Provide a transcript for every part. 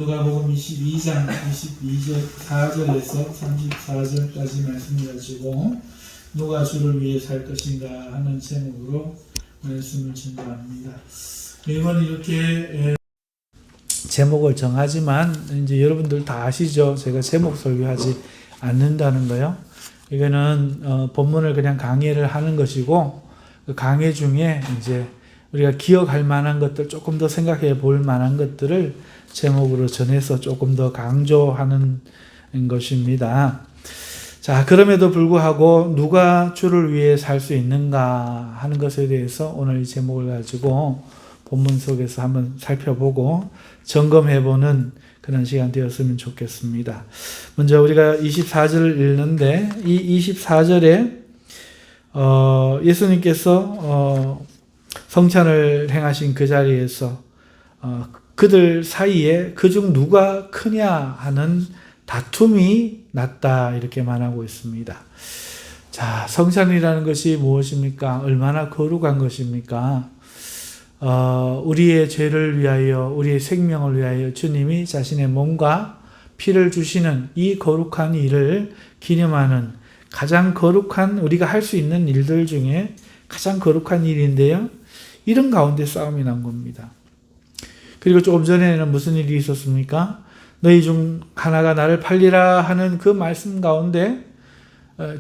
누가복음 22장 22절에서 34절까지 말씀을 가지고 누가 주를 위해 살 것인가 하는 제목으로 말씀을 전달합니다. 매번 이렇게 제목을 정하지만 이제 여러분들 다 아시죠? 제가 제목 설교하지 않는다는 거요. 이거는 본문을 그냥 강의를 하는 것이고 그 강의 중에 이제 우리가 기억할 만한 것들, 조금 더 생각해 볼 만한 것들을 제목으로 전해서 조금 더 강조하는 것입니다. 자, 그럼에도 불구하고 누가 주를 위해 살 수 있는가 하는 것에 대해서 오늘 이 제목을 가지고 본문 속에서 한번 살펴보고 점검해보는 그런 시간 되었으면 좋겠습니다. 먼저 우리가 24절을 읽는데 이 24절에 예수님께서 성찬을 행하신 그 자리에서 그들 사이에 그중 누가 크냐 하는 다툼이 났다 이렇게 말하고 있습니다. 자, 성찬이라는 것이 무엇입니까? 얼마나 거룩한 것입니까? 우리의 죄를 위하여, 우리의 생명을 위하여 주님이 자신의 몸과 피를 주시는 이 거룩한 일을 기념하는 가장 거룩한, 우리가 할 수 있는 일들 중에 가장 거룩한 일인데요. 이런 가운데 싸움이 난 겁니다. 그리고 조금 전에는 무슨 일이 있었습니까? 너희 중 하나가 나를 팔리라 하는 그 말씀 가운데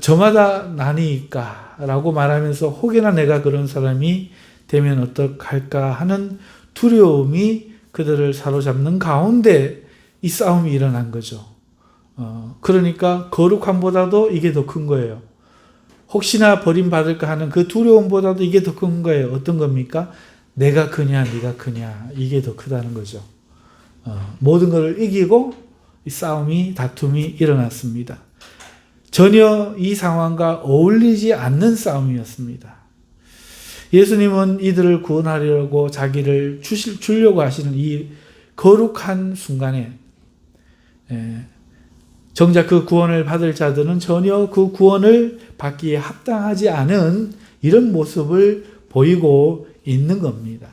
저마다 나니까 라고 말하면서 혹여나 내가 그런 사람이 되면 어떡할까 하는 두려움이 그들을 사로잡는 가운데 이 싸움이 일어난 거죠. 그러니까 거룩함보다도 이게 더 큰 거예요. 혹시나 버림받을까 하는 그 두려움보다도 이게 더 큰 거예요. 어떤 겁니까? 내가 크냐 네가 크냐 이게 더 크다는 거죠. 모든 것을 이기고 이 싸움이, 다툼이 일어났습니다. 전혀 이 상황과 어울리지 않는 싸움이었습니다. 예수님은 이들을 구원하려고 자기를 주려고 하시는 이 거룩한 순간에 정작 그 구원을 받을 자들은 전혀 그 구원을 받기에 합당하지 않은 이런 모습을 보이고 있는 겁니다.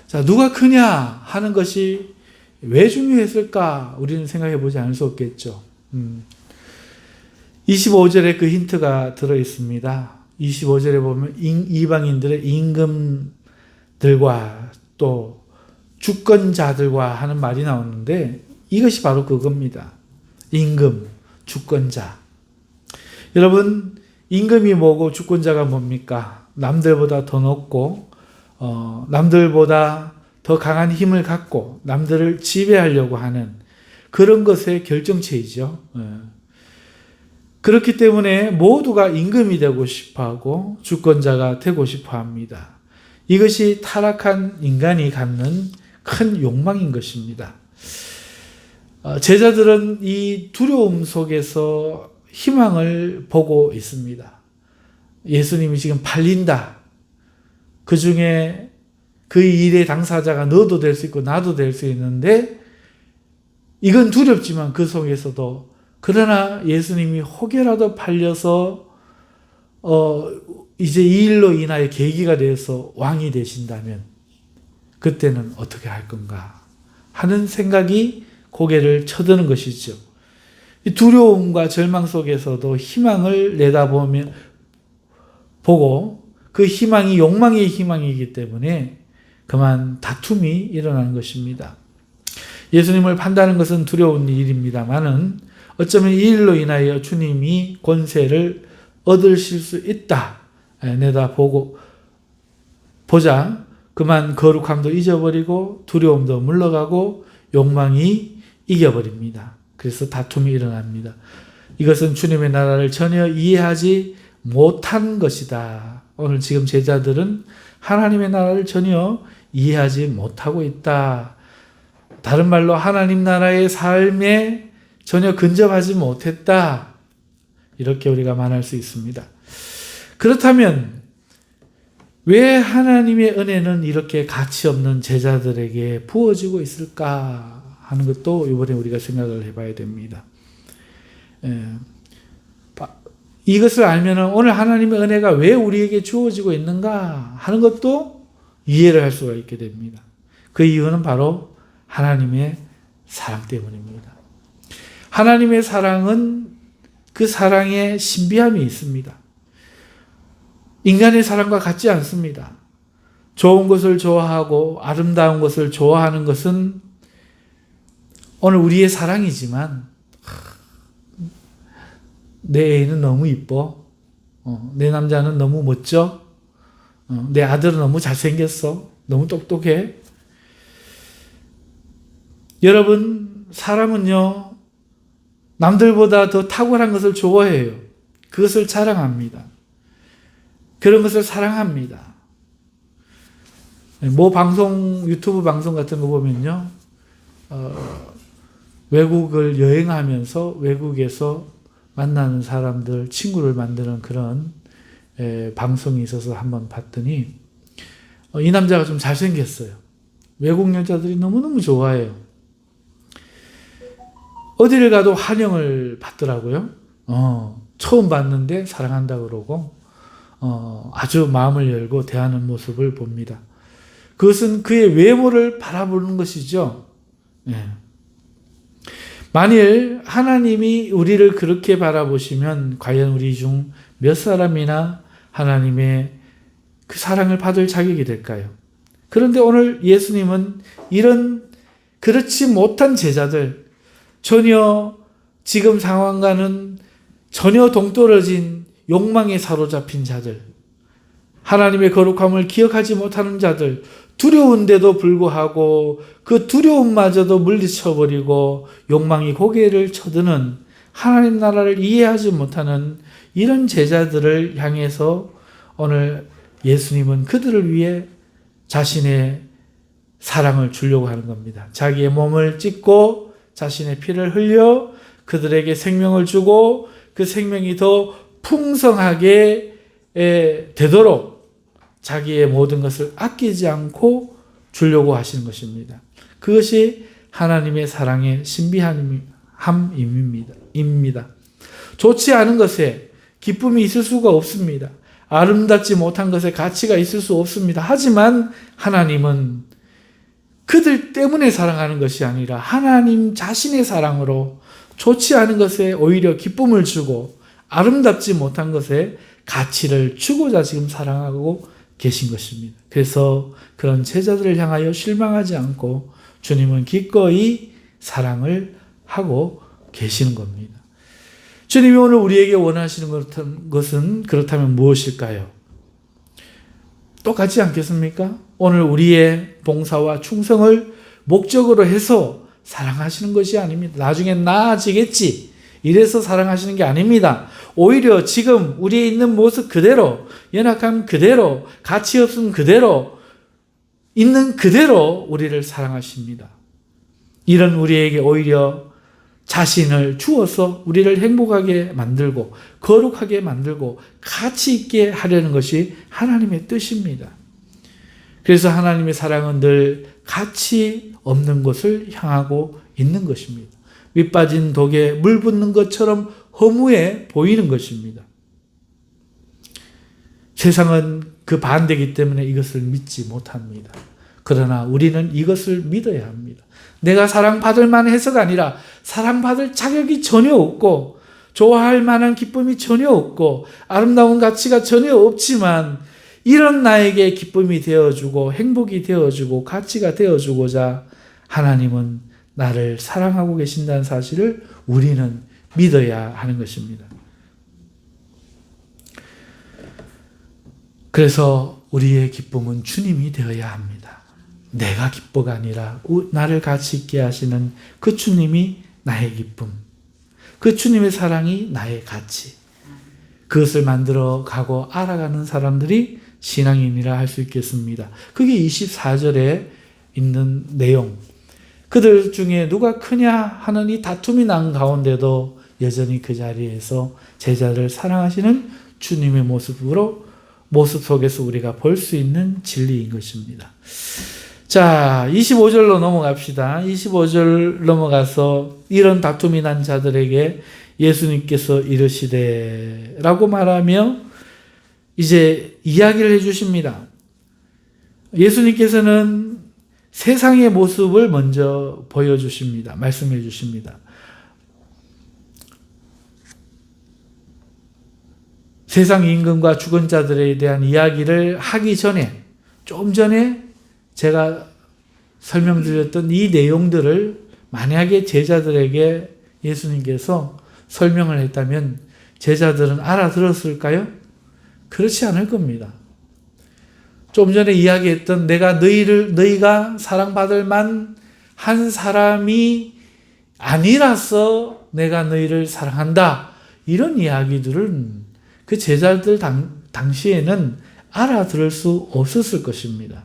자, 누가 크냐 하는 것이 왜 중요했을까? 우리는 생각해 보지 않을 수 없겠죠. 25절에 그 힌트가 들어 있습니다. 25절에 보면 이방인들의 임금들과 또 주권자들과 하는 말이 나오는데 이것이 바로 그겁니다. 임금, 주권자. 여러분, 임금이 뭐고 주권자가 뭡니까? 남들보다 더 높고 남들보다 더 강한 힘을 갖고 남들을 지배하려고 하는 그런 것의 결정체이죠. 그렇기 때문에 모두가 임금이 되고 싶어하고 주권자가 되고 싶어합니다. 이것이 타락한 인간이 갖는 큰 욕망인 것입니다. 제자들은 이 두려움 속에서 희망을 보고 있습니다. 예수님이 지금 팔린다. 그 중에 그 일의 당사자가 너도 될 수 있고 나도 될 수 있는데 이건 두렵지만 그 속에서도 그러나 예수님이 혹여라도 팔려서 이제 이 일로 인하여 계기가 되어서 왕이 되신다면 그때는 어떻게 할 건가 하는 생각이 고개를 쳐드는 것이죠. 이 두려움과 절망 속에서도 희망을 보고 그 희망이 욕망의 희망이기 때문에 그만 다툼이 일어나는 것입니다. 예수님을 판다는 것은 두려운 일입니다만은 어쩌면 이 일로 인하여 주님이 권세를 얻으실 수 있다. 보자 그만 거룩함도 잊어버리고 두려움도 물러가고 욕망이 이겨버립니다. 그래서 다툼이 일어납니다. 이것은 주님의 나라를 전혀 이해하지 못한 것이다. 오늘 지금 제자들은 하나님의 나라를 전혀 이해하지 못하고 있다. 다른 말로 하나님 나라의 삶에 전혀 근접하지 못했다. 이렇게 우리가 말할 수 있습니다. 그렇다면 왜 하나님의 은혜는 이렇게 가치 없는 제자들에게 부어지고 있을까 하는 것도 이번에 우리가 생각을 해봐야 됩니다. 이것을 알면 오늘 하나님의 은혜가 왜 우리에게 주어지고 있는가 하는 것도 이해를 할 수가 있게 됩니다. 그 이유는 바로 하나님의 사랑 때문입니다. 하나님의 사랑은 그 사랑에 신비함이 있습니다. 인간의 사랑과 같지 않습니다. 좋은 것을 좋아하고 아름다운 것을 좋아하는 것은 오늘 우리의 사랑이지만 내 애는 너무 이뻐. 내 남자는 너무 멋져. 내 아들은 너무 잘생겼어. 너무 똑똑해. 여러분, 사람은요, 남들보다 더 탁월한 것을 좋아해요. 그것을 자랑합니다. 그런 것을 사랑합니다. 뭐 방송, 유튜브 방송 같은 거 보면요, 외국을 여행하면서 외국에서 만나는 사람들, 친구를 만드는 그런 방송이 있어서 한번 봤더니, 이 남자가 좀 잘생겼어요. 외국 여자들이 너무너무 좋아해요. 어디를 가도 환영을 받더라고요. 처음 봤는데 사랑한다고 그러고, 아주 마음을 열고 대하는 모습을 봅니다. 그것은 그의 외모를 바라보는 것이죠. 네. 만일 하나님이 우리를 그렇게 바라보시면 과연 우리 중 몇 사람이나 하나님의 그 사랑을 받을 자격이 될까요? 그런데 오늘 예수님은 이런 그렇지 못한 제자들, 전혀 지금 상황과는 전혀 동떨어진 욕망에 사로잡힌 자들, 하나님의 거룩함을 기억하지 못하는 자들, 두려운데도 불구하고 그 두려움마저도 물리쳐버리고 욕망이 고개를 쳐드는 하나님 나라를 이해하지 못하는 이런 제자들을 향해서 오늘 예수님은 그들을 위해 자신의 사랑을 주려고 하는 겁니다. 자기의 몸을 찢고 자신의 피를 흘려 그들에게 생명을 주고 그 생명이 더 풍성하게 되도록 자기의 모든 것을 아끼지 않고 주려고 하시는 것입니다. 그것이 하나님의 사랑의 신비함입니다. 좋지 않은 것에 기쁨이 있을 수가 없습니다. 아름답지 못한 것에 가치가 있을 수 없습니다. 하지만 하나님은 그들 때문에 사랑하는 것이 아니라 하나님 자신의 사랑으로 좋지 않은 것에 오히려 기쁨을 주고 아름답지 못한 것에 가치를 주고자 지금 사랑하고 계신 것입니다. 그래서 그런 제자들을 향하여 실망하지 않고 주님은 기꺼이 사랑을 하고 계시는 겁니다. 주님이 오늘 우리에게 원하시는 것은 그렇다면 무엇일까요? 똑같지 않겠습니까? 오늘 우리의 봉사와 충성을 목적으로 해서 사랑하시는 것이 아닙니다. 나중엔 나아지겠지. 이래서 사랑하시는 게 아닙니다. 오히려 지금 우리에 있는 모습 그대로, 연약함 그대로, 가치 없음 그대로, 있는 그대로 우리를 사랑하십니다. 이런 우리에게 오히려 자신을 주어서 우리를 행복하게 만들고 거룩하게 만들고 가치 있게 하려는 것이 하나님의 뜻입니다. 그래서 하나님의 사랑은 늘 가치 없는 곳을 향하고 있는 것입니다. 밑빠진 독에 물 붓는 것처럼 허무해 보이는 것입니다. 세상은 그 반대이기 때문에 이것을 믿지 못합니다. 그러나 우리는 이것을 믿어야 합니다. 내가 사랑받을 만해서가 아니라 사랑받을 자격이 전혀 없고 좋아할 만한 기쁨이 전혀 없고 아름다운 가치가 전혀 없지만 이런 나에게 기쁨이 되어주고 행복이 되어주고 가치가 되어주고자 하나님은 나를 사랑하고 계신다는 사실을 우리는 믿어야 하는 것입니다. 그래서 우리의 기쁨은 주님이 되어야 합니다. 내가 기뻐가 아니라 나를 가치 있게 하시는 그 주님이 나의 기쁨, 그 주님의 사랑이 나의 가치, 그것을 만들어 가고 알아가는 사람들이 신앙인이라 할 수 있겠습니다. 그게 24절에 있는 내용. 그들 중에 누가 크냐 하는 이 다툼이 난 가운데도 여전히 그 자리에서 제자를 사랑하시는 주님의 모습 속에서 우리가 볼 수 있는 진리인 것입니다. 자, 25절로 넘어갑시다. 25절 넘어가서 이런 다툼이 난 자들에게 예수님께서 이르시되 라고 말하며 이제 이야기를 해주십니다. 예수님께서는 세상의 모습을 먼저 보여주십니다. 말씀해 주십니다. 세상 임금과 죽은 자들에 대한 이야기를 하기 전에, 좀 전에 제가 설명드렸던 이 내용들을 만약에 제자들에게 예수님께서 설명을 했다면 제자들은 알아들었을까요? 그렇지 않을 겁니다. 좀 전에 이야기했던 너희가 사랑받을 만한 사람이 아니라서 내가 너희를 사랑한다. 이런 이야기들은 그 제자들 당시에는 알아들을 수 없었을 것입니다.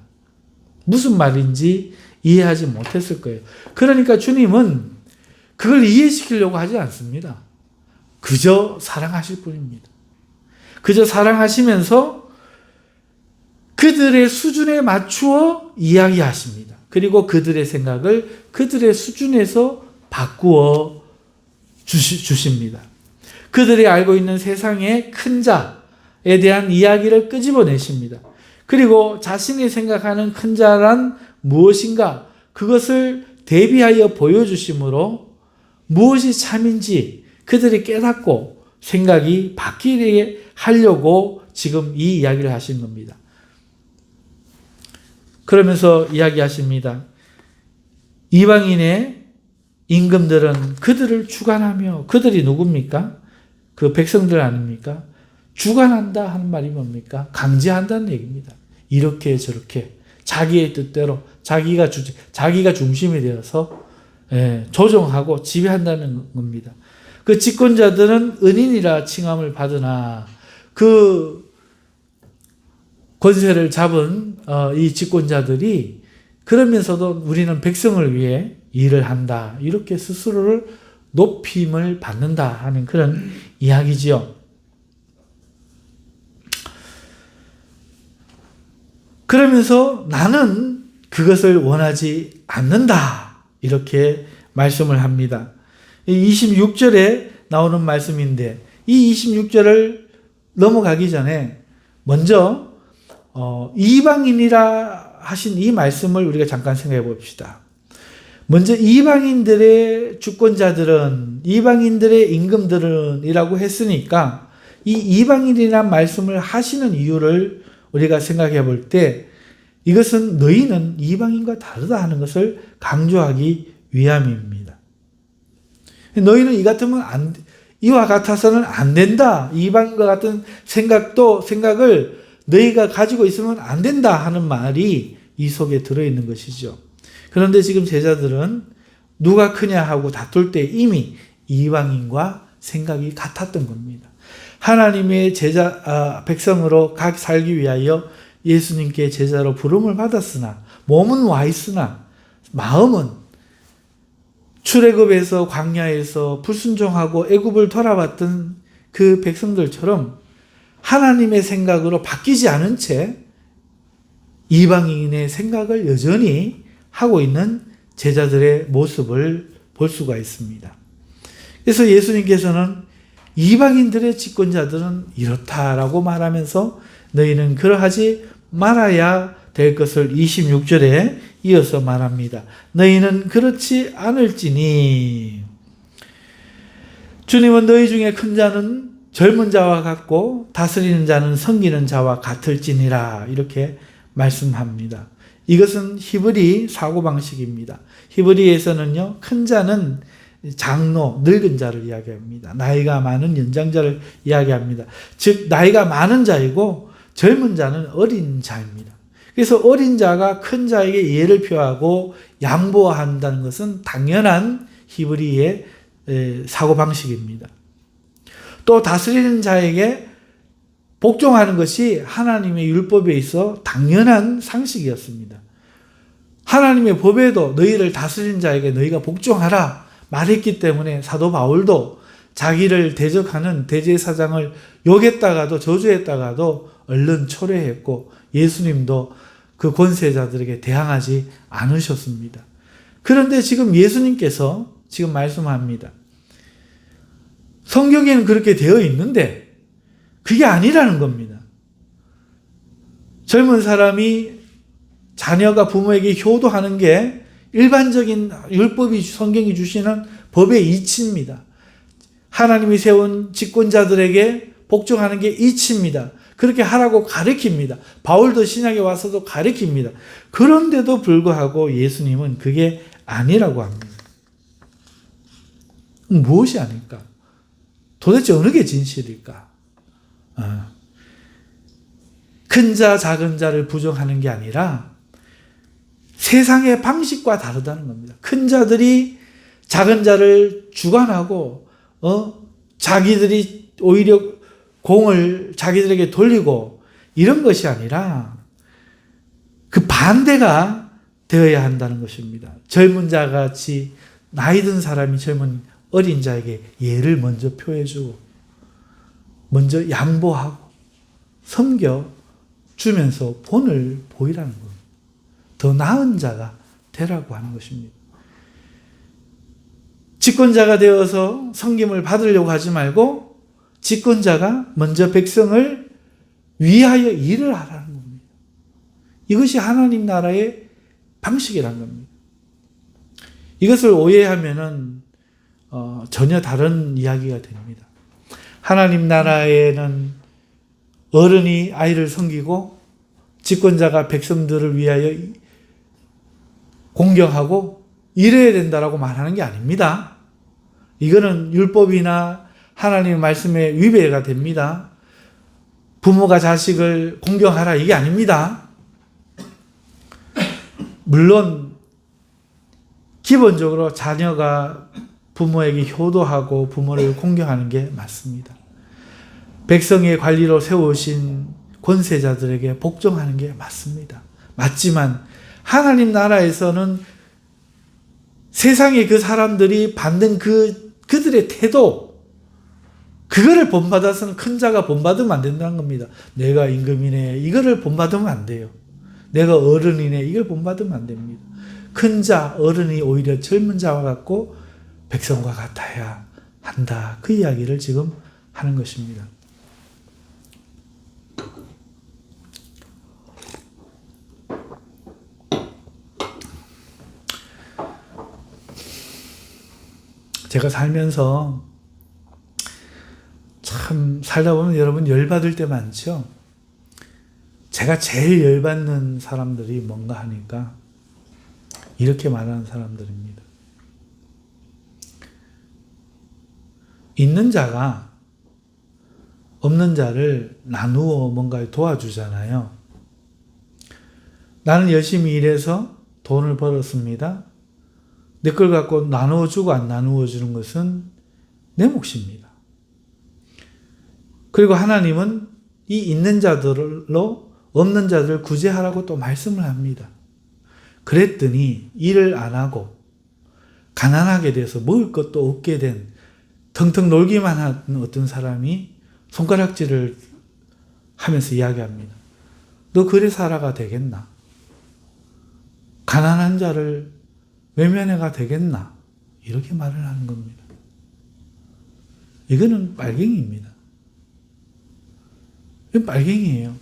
무슨 말인지 이해하지 못했을 거예요. 그러니까 주님은 그걸 이해시키려고 하지 않습니다. 그저 사랑하실 뿐입니다. 그저 사랑하시면서 그들의 수준에 맞추어 이야기하십니다. 그리고 그들의 생각을 그들의 수준에서 바꾸어 주십니다. 그들이 알고 있는 세상의 큰 자에 대한 이야기를 끄집어내십니다. 그리고 자신이 생각하는 큰 자란 무엇인가 그것을 대비하여 보여주심으로 무엇이 참인지 그들이 깨닫고 생각이 바뀌게 하려고 지금 이 이야기를 하신 겁니다. 그러면서 이야기하십니다. 이방인의 임금들은 그들을 주관하며, 그들이 누굽니까? 그 백성들 아닙니까? 주관한다 하는 말이 뭡니까? 강제한다는 얘기입니다. 이렇게 저렇게 자기의 뜻대로 자기가 중심이 되어서 조종하고 지배한다는 겁니다. 그 집권자들은 은인이라 칭함을 받으나 그 권세를 잡은 이 집권자들이 그러면서도 우리는 백성을 위해 일을 한다. 이렇게 스스로를 높임을 받는다 하는 그런 이야기지요. 그러면서 나는 그것을 원하지 않는다. 이렇게 말씀을 합니다. 26절에 나오는 말씀인데 이 26절을 넘어가기 전에 먼저 이방인이라 하신 이 말씀을 우리가 잠깐 생각해 봅시다. 먼저 이방인들의 주권자들은, 이방인들의 임금들은 이라고 했으니까 이 이방인이라는 말씀을 하시는 이유를 우리가 생각해 볼 때 이것은 너희는 이방인과 다르다 하는 것을 강조하기 위함입니다. 너희는 이와 같아서는 안 된다. 이방인과 같은 생각을 너희가 가지고 있으면 안 된다 하는 말이 이 속에 들어있는 것이죠. 그런데 지금 제자들은 누가 크냐 하고 다툴 때 이미 이방인과 생각이 같았던 겁니다. 하나님의 백성으로 살기 위하여 예수님께 제자로 부름을 받았으나 몸은 와 있으나 마음은 출애굽에서 광야에서 불순종하고 애굽을 돌아봤던 그 백성들처럼 하나님의 생각으로 바뀌지 않은 채 이방인의 생각을 여전히 하고 있는 제자들의 모습을 볼 수가 있습니다. 그래서 예수님께서는 이방인들의 집권자들은 이렇다라고 말하면서 너희는 그러하지 말아야 될 것을 26절에 이어서 말합니다. 너희는 그렇지 않을지니 주님은 너희 중에 큰 자는 젊은 자와 같고 다스리는 자는 섬기는 자와 같을지니라 이렇게 말씀합니다. 이것은 히브리 사고방식입니다. 히브리에서는요, 큰 자는 장로, 늙은 자를 이야기합니다. 나이가 많은 연장자를 이야기합니다. 즉 나이가 많은 자이고 젊은 자는 어린 자입니다. 그래서 어린 자가 큰 자에게 예를 표하고 양보한다는 것은 당연한 히브리의 사고방식입니다. 또 다스리는 자에게 복종하는 것이 하나님의 율법에 있어 당연한 상식이었습니다. 하나님의 법에도 너희를 다스리는 자에게 너희가 복종하라 말했기 때문에 사도 바울도 자기를 대적하는 대제사장을 욕했다가도 저주했다가도 얼른 초래했고 예수님도 그 권세자들에게 대항하지 않으셨습니다. 그런데 지금 예수님께서 지금 말씀합니다. 성경에는 그렇게 되어 있는데 그게 아니라는 겁니다. 젊은 사람이 자녀가 부모에게 효도하는 게 일반적인 율법이 성경이 주시는 법의 이치입니다. 하나님이 세운 집권자들에게 복종하는 게 이치입니다. 그렇게 하라고 가르칩니다. 바울도 신약에 와서도 가르칩니다. 그런데도 불구하고 예수님은 그게 아니라고 합니다. 무엇이 아닐까? 도대체 어느 게 진실일까? 큰 자, 작은 자를 부정하는 게 아니라 세상의 방식과 다르다는 겁니다. 큰 자들이 작은 자를 주관하고, 자기들이 오히려 공을 자기들에게 돌리고 이런 것이 아니라 그 반대가 되어야 한다는 것입니다. 젊은 자 같이 나이 든 사람이 젊은 어린 자에게 예를 먼저 표해주고 먼저 양보하고 섬겨 주면서 본을 보이라는 겁니다. 더 나은 자가 되라고 하는 것입니다. 집권자가 되어서 섬김을 받으려고 하지 말고 집권자가 먼저 백성을 위하여 일을 하라는 겁니다. 이것이 하나님 나라의 방식이라는 겁니다. 이것을 오해하면은 전혀 다른 이야기가 됩니다. 하나님 나라에는 어른이 아이를 섬기고 집권자가 백성들을 위하여 공경하고 이래야 된다라고 말하는 게 아닙니다. 이거는 율법이나 하나님의 말씀에 위배가 됩니다. 부모가 자식을 공경하라 이게 아닙니다. 물론 기본적으로 자녀가 부모에게 효도하고 부모를 공경하는 게 맞습니다. 백성의 관리로 세우신 권세자들에게 복종하는 게 맞습니다. 맞지만 하나님 나라에서는 세상의 그 사람들이 받는 그들의 태도, 그거를 본받아서는 큰 자가 본받으면 안 된다는 겁니다. 내가 임금이네, 이거를 본받으면 안 돼요. 내가 어른이네, 이걸 본받으면 안 됩니다. 큰 자, 어른이 오히려 젊은 자와 같고 백성과 같아야 한다. 그 이야기를 지금 하는 것입니다. 제가 살면서 참 살다 보면 여러분 열받을 때 많죠. 제가 제일 열받는 사람들이 뭔가 하니까 이렇게 말하는 사람들입니다. 있는 자가 없는 자를 나누어 뭔가 도와주잖아요. 나는 열심히 일해서 돈을 벌었습니다. 내 걸 갖고 나누어주고 안 나누어주는 것은 내 몫입니다. 그리고 하나님은 이 있는 자들로 없는 자들을 구제하라고 또 말씀을 합니다. 그랬더니 일을 안 하고 가난하게 돼서 먹을 것도 없게 된 텅텅 놀기만 하는 어떤 사람이 손가락질을 하면서 이야기합니다. 너 그래 살아가 되겠나? 가난한 자를 외면해가 되겠나? 이렇게 말을 하는 겁니다. 이거는 빨갱이입니다. 이건 빨갱이에요.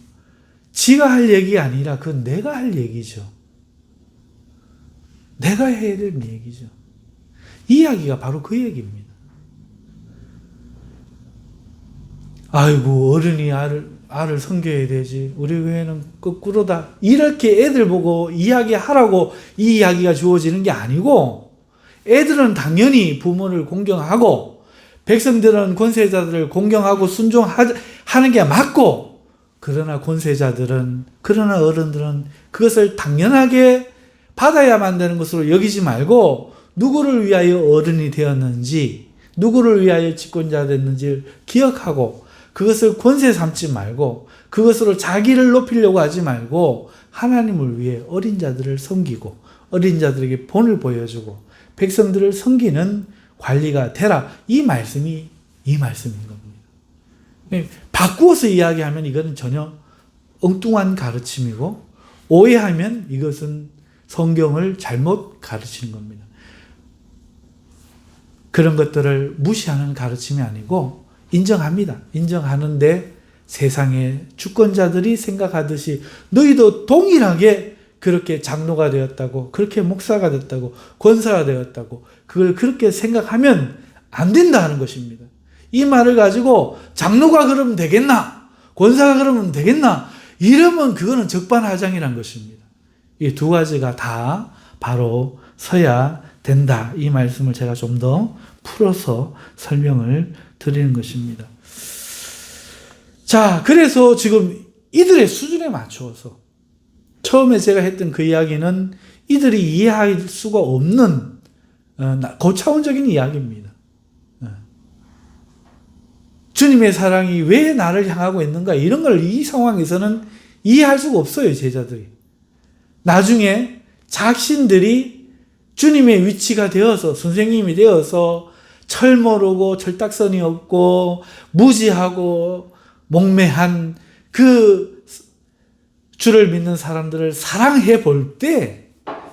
지가 할 얘기가 아니라 그건 내가 할 얘기죠. 내가 해야 될 얘기죠. 이 이야기가 바로 그 얘기입니다. 아이고 어른이 알을 섬겨야 되지. 우리 교회는 거꾸로다. 이렇게 애들 보고 이야기하라고 이 이야기가 주어지는 게 아니고 애들은 당연히 부모를 공경하고 백성들은 권세자들을 공경하고 순종하는 게 맞고 그러나 권세자들은 그러나 어른들은 그것을 당연하게 받아야만 되는 것으로 여기지 말고 누구를 위하여 어른이 되었는지 누구를 위하여 집권자 됐는지를 기억하고 그것을 권세 삼지 말고 그것으로 자기를 높이려고 하지 말고 하나님을 위해 어린 자들을 섬기고 어린 자들에게 본을 보여주고 백성들을 섬기는 관리가 되라. 이 말씀인 겁니다. 바꾸어서 이야기하면 이거는 전혀 엉뚱한 가르침이고 오해하면 이것은 성경을 잘못 가르치는 겁니다. 그런 것들을 무시하는 가르침이 아니고 인정합니다. 인정하는데 세상의 주권자들이 생각하듯이 너희도 동일하게 그렇게 장로가 되었다고, 그렇게 목사가 됐다고, 권사가 되었다고, 그걸 그렇게 생각하면 안 된다 하는 것입니다. 이 말을 가지고 장로가 그러면 되겠나? 권사가 그러면 되겠나? 이러면 그거는 적반하장이란 것입니다. 이 두 가지가 다 바로 서야 된다. 이 말씀을 제가 좀 더 풀어서 설명을 드리는 것입니다. 자, 그래서 지금 이들의 수준에 맞추어서 처음에 제가 했던 그 이야기는 이들이 이해할 수가 없는 고차원적인 이야기입니다. 주님의 사랑이 왜 나를 향하고 있는가 이런 걸 이 상황에서는 이해할 수가 없어요, 제자들이. 나중에 자신들이 주님의 위치가 되어서 선생님이 되어서 철모르고 철딱선이 없고 무지하고 목매한 그 주를 믿는 사람들을 사랑해 볼 때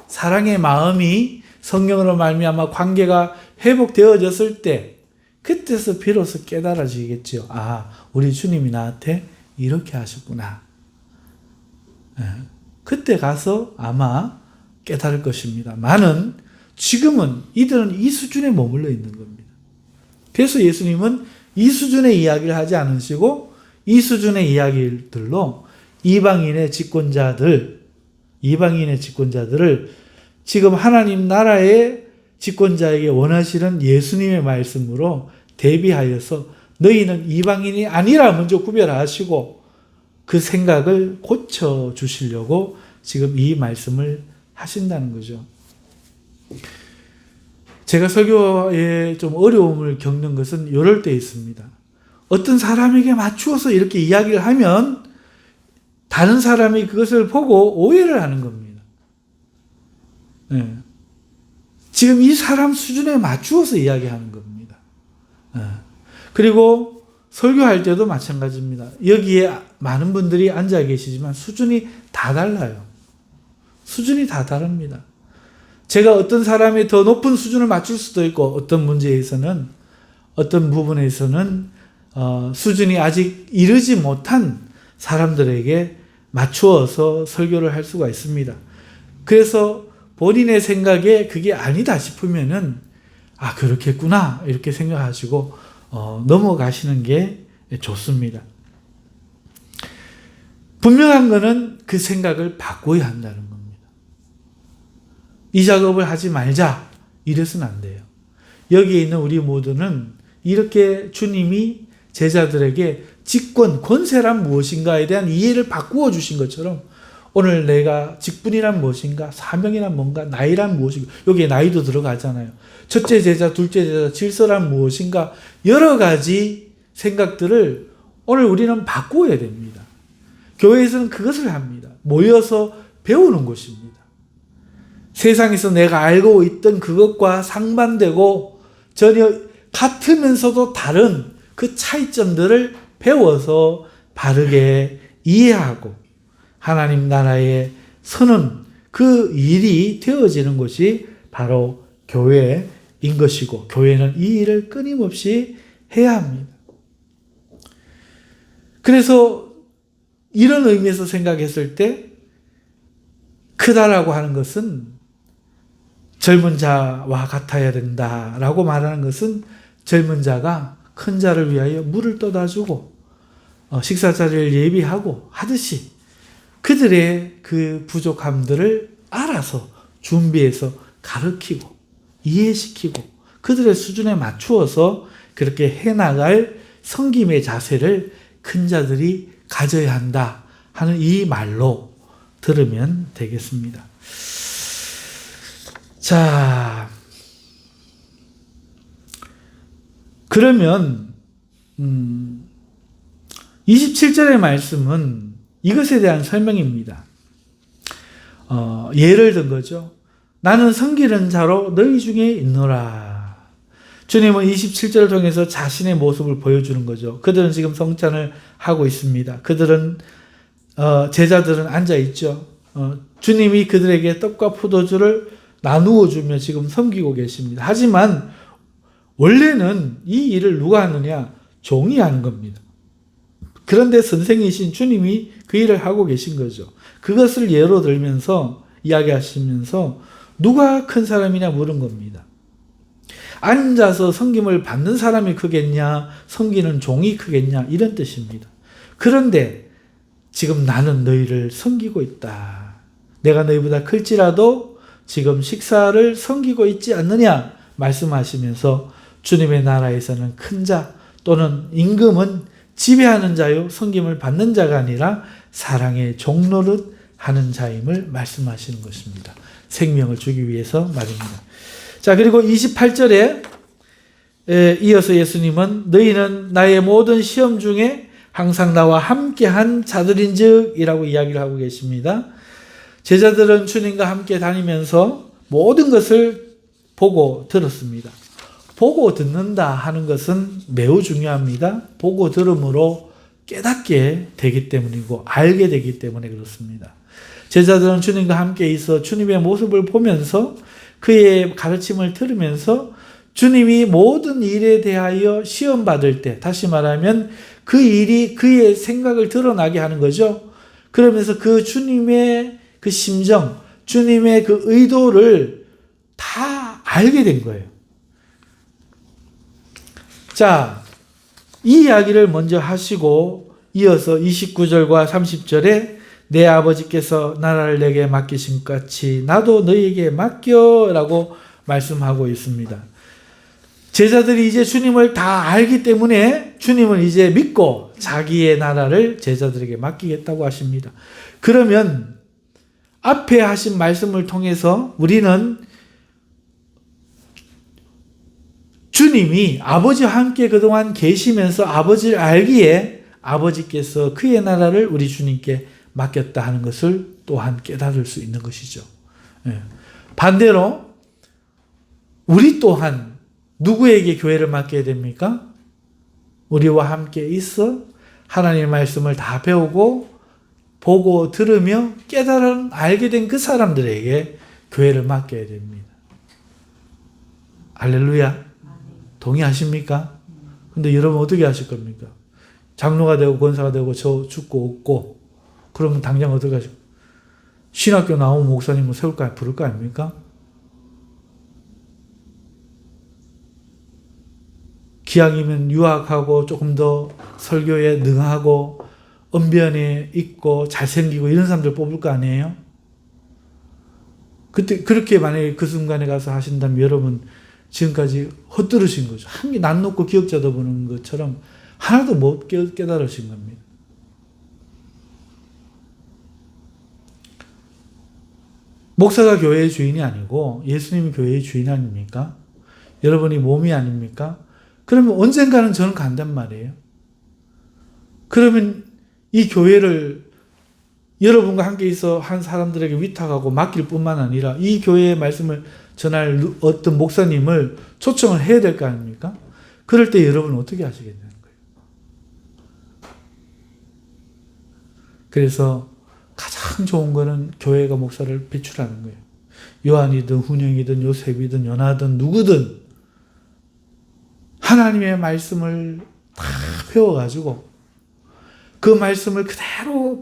사랑의 마음이 성령으로 말미암아 관계가 회복되어졌을 때 그때서 비로소 깨달아지겠죠. 아, 우리 주님이 나한테 이렇게 하셨구나. 그때 가서 아마 깨달을 것입니다. 많은 지금은 이들은 이 수준에 머물러 있는 겁니다. 그래서 예수님은 이 수준의 이야기를 하지 않으시고 이 수준의 이야기들로 이방인의 집권자들을 지금 하나님 나라의 집권자에게 원하시는 예수님의 말씀으로 대비하여서 너희는 이방인이 아니라 먼저 구별하시고 그 생각을 고쳐주시려고 지금 이 말씀을 하신다는 거죠. 제가 설교에 좀 어려움을 겪는 것은 이럴 때 있습니다. 어떤 사람에게 맞추어서 이렇게 이야기를 하면 다른 사람이 그것을 보고 오해를 하는 겁니다. 지금 이 사람 수준에 맞추어서 이야기하는 겁니다. 그리고 설교할 때도 마찬가지입니다. 여기에 많은 분들이 앉아 계시지만 수준이 다 달라요. 수준이 다 다릅니다. 제가 어떤 사람이 더 높은 수준을 맞출 수도 있고 어떤 문제에서는 어떤 부분에서는 수준이 아직 이르지 못한 사람들에게 맞추어서 설교를 할 수가 있습니다. 그래서 본인의 생각에 그게 아니다 싶으면은 아 그렇겠구나 이렇게 생각하시고 넘어가시는 게 좋습니다. 분명한 것은 그 생각을 바꿔야 한다는 겁니다. 이 작업을 하지 말자 이래서는 안 돼요. 여기에 있는 우리 모두는 이렇게 주님이 제자들에게 직권, 권세란 무엇인가에 대한 이해를 바꾸어 주신 것처럼 오늘 내가 직분이란 무엇인가, 사명이란 뭔가, 나이란 무엇인가, 여기에 나이도 들어가잖아요. 첫째 제자, 둘째 제자, 질서란 무엇인가, 여러 가지 생각들을 오늘 우리는 바꾸어야 됩니다. 교회에서는 그것을 합니다. 모여서 배우는 것입니다. 세상에서 내가 알고 있던 그것과 상반되고 전혀 같으면서도 다른 그 차이점들을 배워서 바르게 이해하고 하나님 나라에 서는 그 일이 되어지는 것이 바로 교회인 것이고 교회는 이 일을 끊임없이 해야 합니다. 그래서 이런 의미에서 생각했을 때 크다라고 하는 것은 젊은 자와 같아야 된다라고 말하는 것은 젊은 자가 큰 자를 위하여 물을 떠다 주고 식사 자리를 예비하고 하듯이 그들의 그 부족함들을 알아서 준비해서 가르치고 이해시키고 그들의 수준에 맞추어서 그렇게 해나갈 섬김의 자세를 큰 자들이 가져야 한다 하는 이 말로 들으면 되겠습니다. 자, 그러면 27절의 말씀은 이것에 대한 설명입니다. 예를 든 거죠. 나는 섬기는 자로 너희 중에 있노라. 주님은 27절을 통해서 자신의 모습을 보여주는 거죠. 그들은 지금 성찬을 하고 있습니다. 그들은 제자들은 앉아 있죠. 주님이 그들에게 떡과 포도주를 나누어 주며 지금 섬기고 계십니다. 하지만 원래는 이 일을 누가 하느냐? 종이 하는 겁니다. 그런데 선생이신 주님이 그 일을 하고 계신 거죠. 그것을 예로 들면서 이야기하시면서 누가 큰 사람이냐 물은 겁니다. 앉아서 섬김을 받는 사람이 크겠냐, 섬기는 종이 크겠냐, 이런 뜻입니다. 그런데 지금 나는 너희를 섬기고 있다. 내가 너희보다 클지라도 지금 식사를 섬기고 있지 않느냐 말씀하시면서 주님의 나라에서는 큰 자 또는 임금은 지배하는 자요 섬김을 받는 자가 아니라 사랑의 종노릇 하는 자임을 말씀하시는 것입니다. 생명을 주기 위해서 말입니다. 자, 그리고 28절에 이어서 예수님은 너희는 나의 모든 시험 중에 항상 나와 함께한 자들인즉 이라고 이야기를 하고 계십니다. 제자들은 주님과 함께 다니면서 모든 것을 보고 들었습니다. 보고 듣는다 하는 것은 매우 중요합니다. 보고 들음으로 깨닫게 되기 때문이고 알게 되기 때문에 그렇습니다. 제자들은 주님과 함께 있어 주님의 모습을 보면서 그의 가르침을 들으면서 주님이 모든 일에 대하여 시험받을 때, 다시 말하면 그 일이 그의 생각을 드러나게 하는 거죠. 그러면서 그 주님의 그 심정, 주님의 그 의도를 다 알게 된 거예요. 자, 이 이야기를 먼저 하시고 이어서 29절과 30절에 내 아버지께서 나라를 내게 맡기신 것 같이 나도 너희에게 맡겨라고 말씀하고 있습니다. 제자들이 이제 주님을 다 알기 때문에 주님은 이제 믿고 자기의 나라를 제자들에게 맡기겠다고 하십니다. 그러면 앞에 하신 말씀을 통해서 우리는 주님이 아버지와 함께 그동안 계시면서 아버지를 알기에 아버지께서 그의 나라를 우리 주님께 맡겼다 하는 것을 또한 깨달을 수 있는 것이죠. 반대로 우리 또한 누구에게 교회를 맡겨야 됩니까? 우리와 함께 있어 하나님의 말씀을 다 배우고 보고 들으며 깨달아 알게 된 그 사람들에게 교회를 맡겨야 됩니다. 할렐루야. 동의하십니까? 근데 여러분 어떻게 하실 겁니까? 장로가 되고 권사가 되고 저 죽고 없고 그러면 당장 어떻게 하실 겁니까? 신학교 나오면 목사님을 세울까 부를 거 아닙니까? 기왕이면 유학하고 조금 더 설교에 능하고 언변에 있고 잘생기고 이런 사람들 뽑을 거 아니에요? 그때 그렇게 만약에 그 순간에 가서 하신다면 여러분 지금까지 헛들으신 거죠. 한 개 난 놓고 기억자도 보는 것처럼 하나도 못 깨달으신 겁니다. 목사가 교회의 주인이 아니고 예수님이 교회의 주인 아닙니까? 여러분이 몸이 아닙니까? 그러면 언젠가는 저는 간단 말이에요. 그러면 이 교회를 여러분과 함께 있어 한 사람들에게 위탁하고 맡길 뿐만 아니라 이 교회의 말씀을 전할 어떤 목사님을 초청을 해야 될 거 아닙니까? 그럴 때 여러분은 어떻게 하시겠냐는 거예요. 그래서 가장 좋은 거는 교회가 목사를 배출하는 거예요. 요한이든 훈영이든 요셉이든 연하든 누구든 하나님의 말씀을 다 배워가지고 그 말씀을 그대로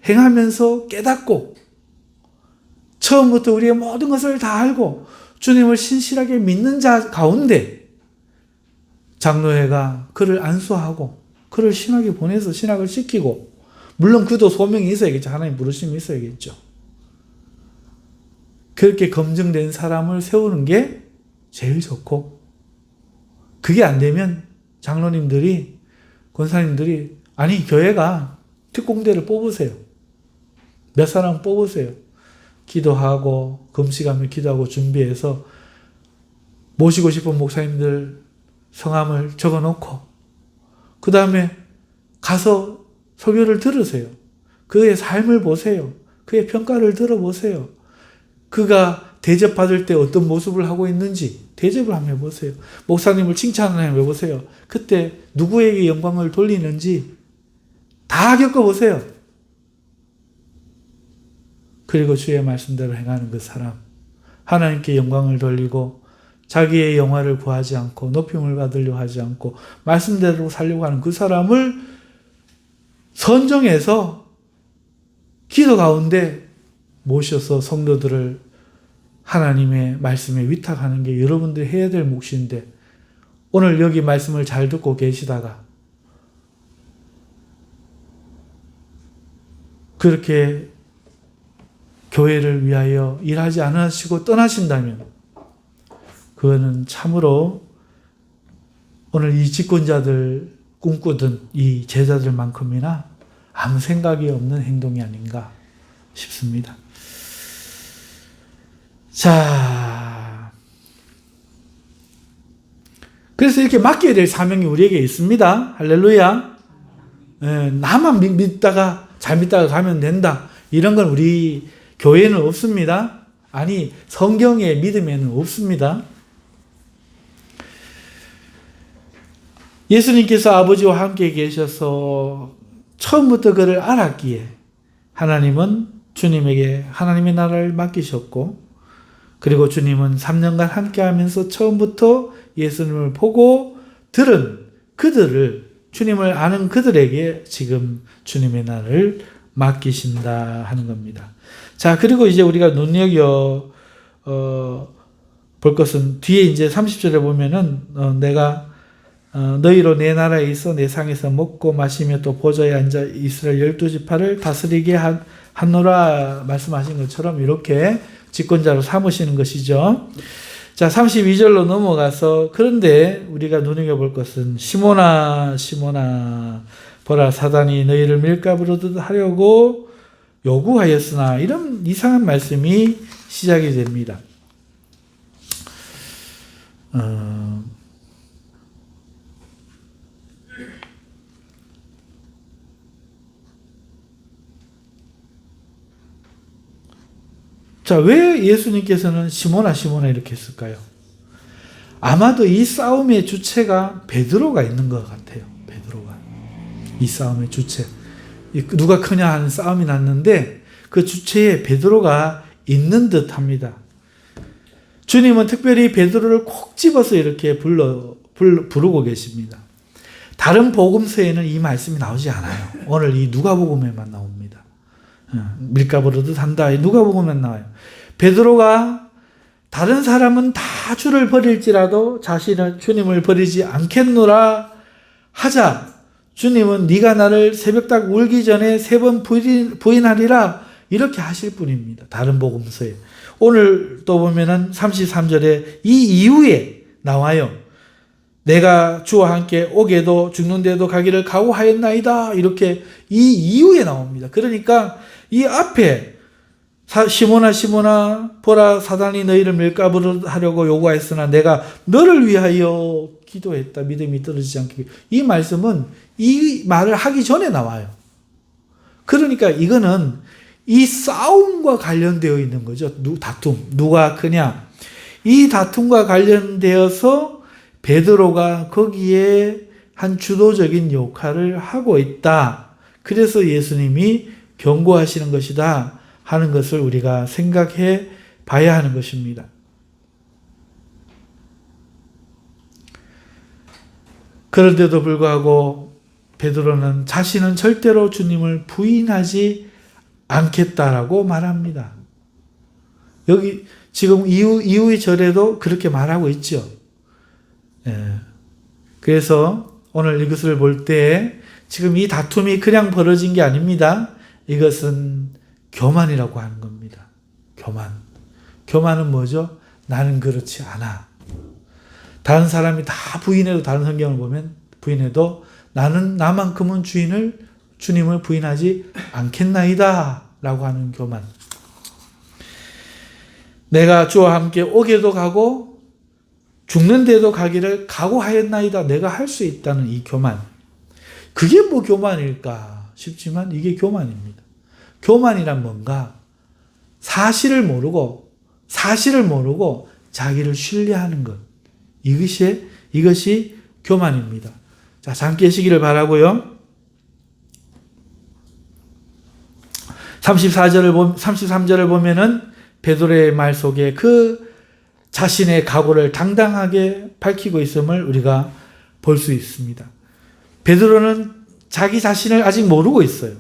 행하면서 깨닫고 처음부터 우리의 모든 것을 다 알고 주님을 신실하게 믿는 자 가운데 장로회가 그를 안수하고 그를 신학에 보내서 신학을 시키고 물론 그도 소명이 있어야겠죠. 하나님 부르심이 있어야겠죠. 그렇게 검증된 사람을 세우는 게 제일 좋고 그게 안 되면 장로님들이 권사님들이 아니 교회가 특공대를 뽑으세요. 몇 사람 뽑으세요. 기도하고 금식하며 기도하고 준비해서 모시고 싶은 목사님들 성함을 적어놓고 그 다음에 가서 설교를 들으세요. 그의 삶을 보세요. 그의 평가를 들어보세요. 그가 대접받을 때 어떤 모습을 하고 있는지 대접을 한번 해보세요. 목사님을 칭찬을 한번 해보세요. 그때 누구에게 영광을 돌리는지 다 겪어보세요. 그리고 주의 말씀대로 행하는 그 사람, 하나님께 영광을 돌리고 자기의 영화를 구하지 않고 높임을 받으려 하지 않고 말씀대로 살려고 하는 그 사람을 선정해서 기도 가운데 모셔서 성도들을 하나님의 말씀에 위탁하는 게 여러분들이 해야 될 몫인데, 오늘 여기 말씀을 잘 듣고 계시다가 그렇게 교회를 위하여 일하지 않으시고 떠나신다면 그거는 참으로 오늘 이 집권자들 꿈꾸던 이 제자들만큼이나 아무 생각이 없는 행동이 아닌가 싶습니다. 자, 그래서 이렇게 맡겨야 될 사명이 우리에게 있습니다. 할렐루야. 나만 믿다가 잘 믿다가 가면 된다, 이런 건 우리 교회는 없습니다. 아니, 성경의 믿음에는 없습니다. 예수님께서 아버지와 함께 계셔서 처음부터 그를 알았기에 하나님은 주님에게 하나님의 나라를 맡기셨고, 그리고 주님은 3년간 함께 하면서 처음부터 예수님을 보고 들은 그들을, 주님을 아는 그들에게 지금 주님의 나라를 맡기신다 하는 겁니다. 자, 그리고 이제 우리가 눈여겨 볼 것은 뒤에 이제 30절에 보면은 내가 너희로 내 나라에 있어 내 상에서 먹고 마시며 또 보좌에 앉아 이스라엘 12지파를 다스리게 하노라 말씀하신 것처럼 이렇게 집권자로 삼으시는 것이죠. 자, 32절로 넘어가서, 그런데 우리가 눈여겨볼 것은 시몬아 시몬아 보라 사단이 너희를 밀가부로 하려고 요구하였으나, 이런 이상한 말씀이 시작이 됩니다. 자, 왜 예수님께서는 시몬아 시몬아 이렇게 했을까요? 아마도 이 싸움의 주체가 베드로가 있는 것 같아요. 베드로가 이 싸움의 주체, 누가 크냐 하는 싸움이 났는데 그 주체에 베드로가 있는 듯 합니다. 주님은 특별히 베드로를 콕 집어서 이렇게 부르고 계십니다. 다른 복음서에는 이 말씀이 나오지 않아요. 오늘 이 누가복음에만 나옵니다. 밀가부르듯 한다, 누가복음에만 나와요. 베드로가 다른 사람은 다 주를 버릴지라도 자신은 주님을 버리지 않겠노라 하자, 주님은 네가 나를 새벽딱 울기 전에 3번 부인하리라, 이렇게 하실 분입니다. 다른 복음서에. 오늘 또 보면은 33절에 이 이후에 나와요. 내가 주와 함께 오게도 죽는데도 가기를 각오하였나이다, 이렇게 이 이후에 나옵니다. 그러니까 이 앞에 시몬아 시몬아 보라 사단이 너희를 밀가부로 하려고 요구하였으나 내가 너를 위하여 기도했다, 믿음이 떨어지지 않게, 이 말씀은 이 말을 하기 전에 나와요. 그러니까 이거는 이 싸움과 관련되어 있는 거죠. 다툼, 누가 크냐, 이 다툼과 관련되어서 베드로가 거기에 한 주도적인 역할을 하고 있다. 그래서 예수님이 경고하시는 것이다 하는 것을 우리가 생각해 봐야 하는 것입니다. 그런데도 불구하고 베드로는 자신은 절대로 주님을 부인하지 않겠다라고 말합니다. 여기 지금 이후의 절에도 그렇게 말하고 있죠. 그래서 오늘 이것을 볼 때 지금 이 다툼이 그냥 벌어진 게 아닙니다. 이것은 교만이라고 하는 겁니다. 교만은 뭐죠? 나는 그렇지 않아. 다른 사람이 다 부인해도, 다른 성경을 보면 부인해도 나는 나만큼은 주님을 부인하지 않겠나이다 라고 하는 교만. 내가 주와 함께 오게도 가고 죽는데도 가기를 각오하였나이다, 내가 할 수 있다는 이 교만. 그게 뭐 교만일까 싶지만 이게 교만입니다. 교만이란 뭔가 사실을 모르고 자기를 신뢰하는 것, 이것이 교만입니다. 자, 잠 깨시기를 바라고요. 33절을 보면은 베드로의 말 속에 그 자신의 각오를 당당하게 밝히고 있음을 우리가 볼 수 있습니다. 베드로는 자기 자신을 아직 모르고 있어요.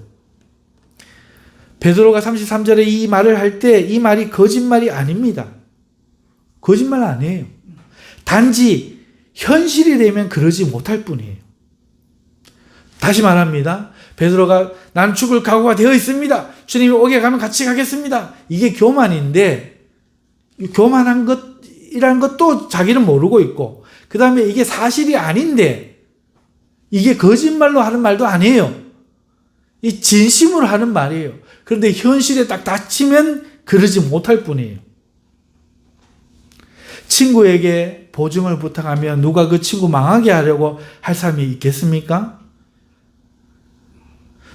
베드로가 33절에 이 말을 할 때 이 말이 거짓말이 아닙니다. 거짓말 아니에요. 단지 현실이 되면 그러지 못할 뿐이에요. 다시 말합니다. 베드로가 난 죽을 각오가 되어 있습니다. 주님이 오게 가면 같이 가겠습니다. 이게 교만인데, 교만한 것이라는 것도 자기는 모르고 있고, 그 다음에 이게 사실이 아닌데, 이게 거짓말로 하는 말도 아니에요. 이 진심으로 하는 말이에요. 그런데 현실에 딱 닥치면 그러지 못할 뿐이에요. 친구에게 보증을 부탁하면 누가 그 친구 망하게 하려고 할 사람이 있겠습니까?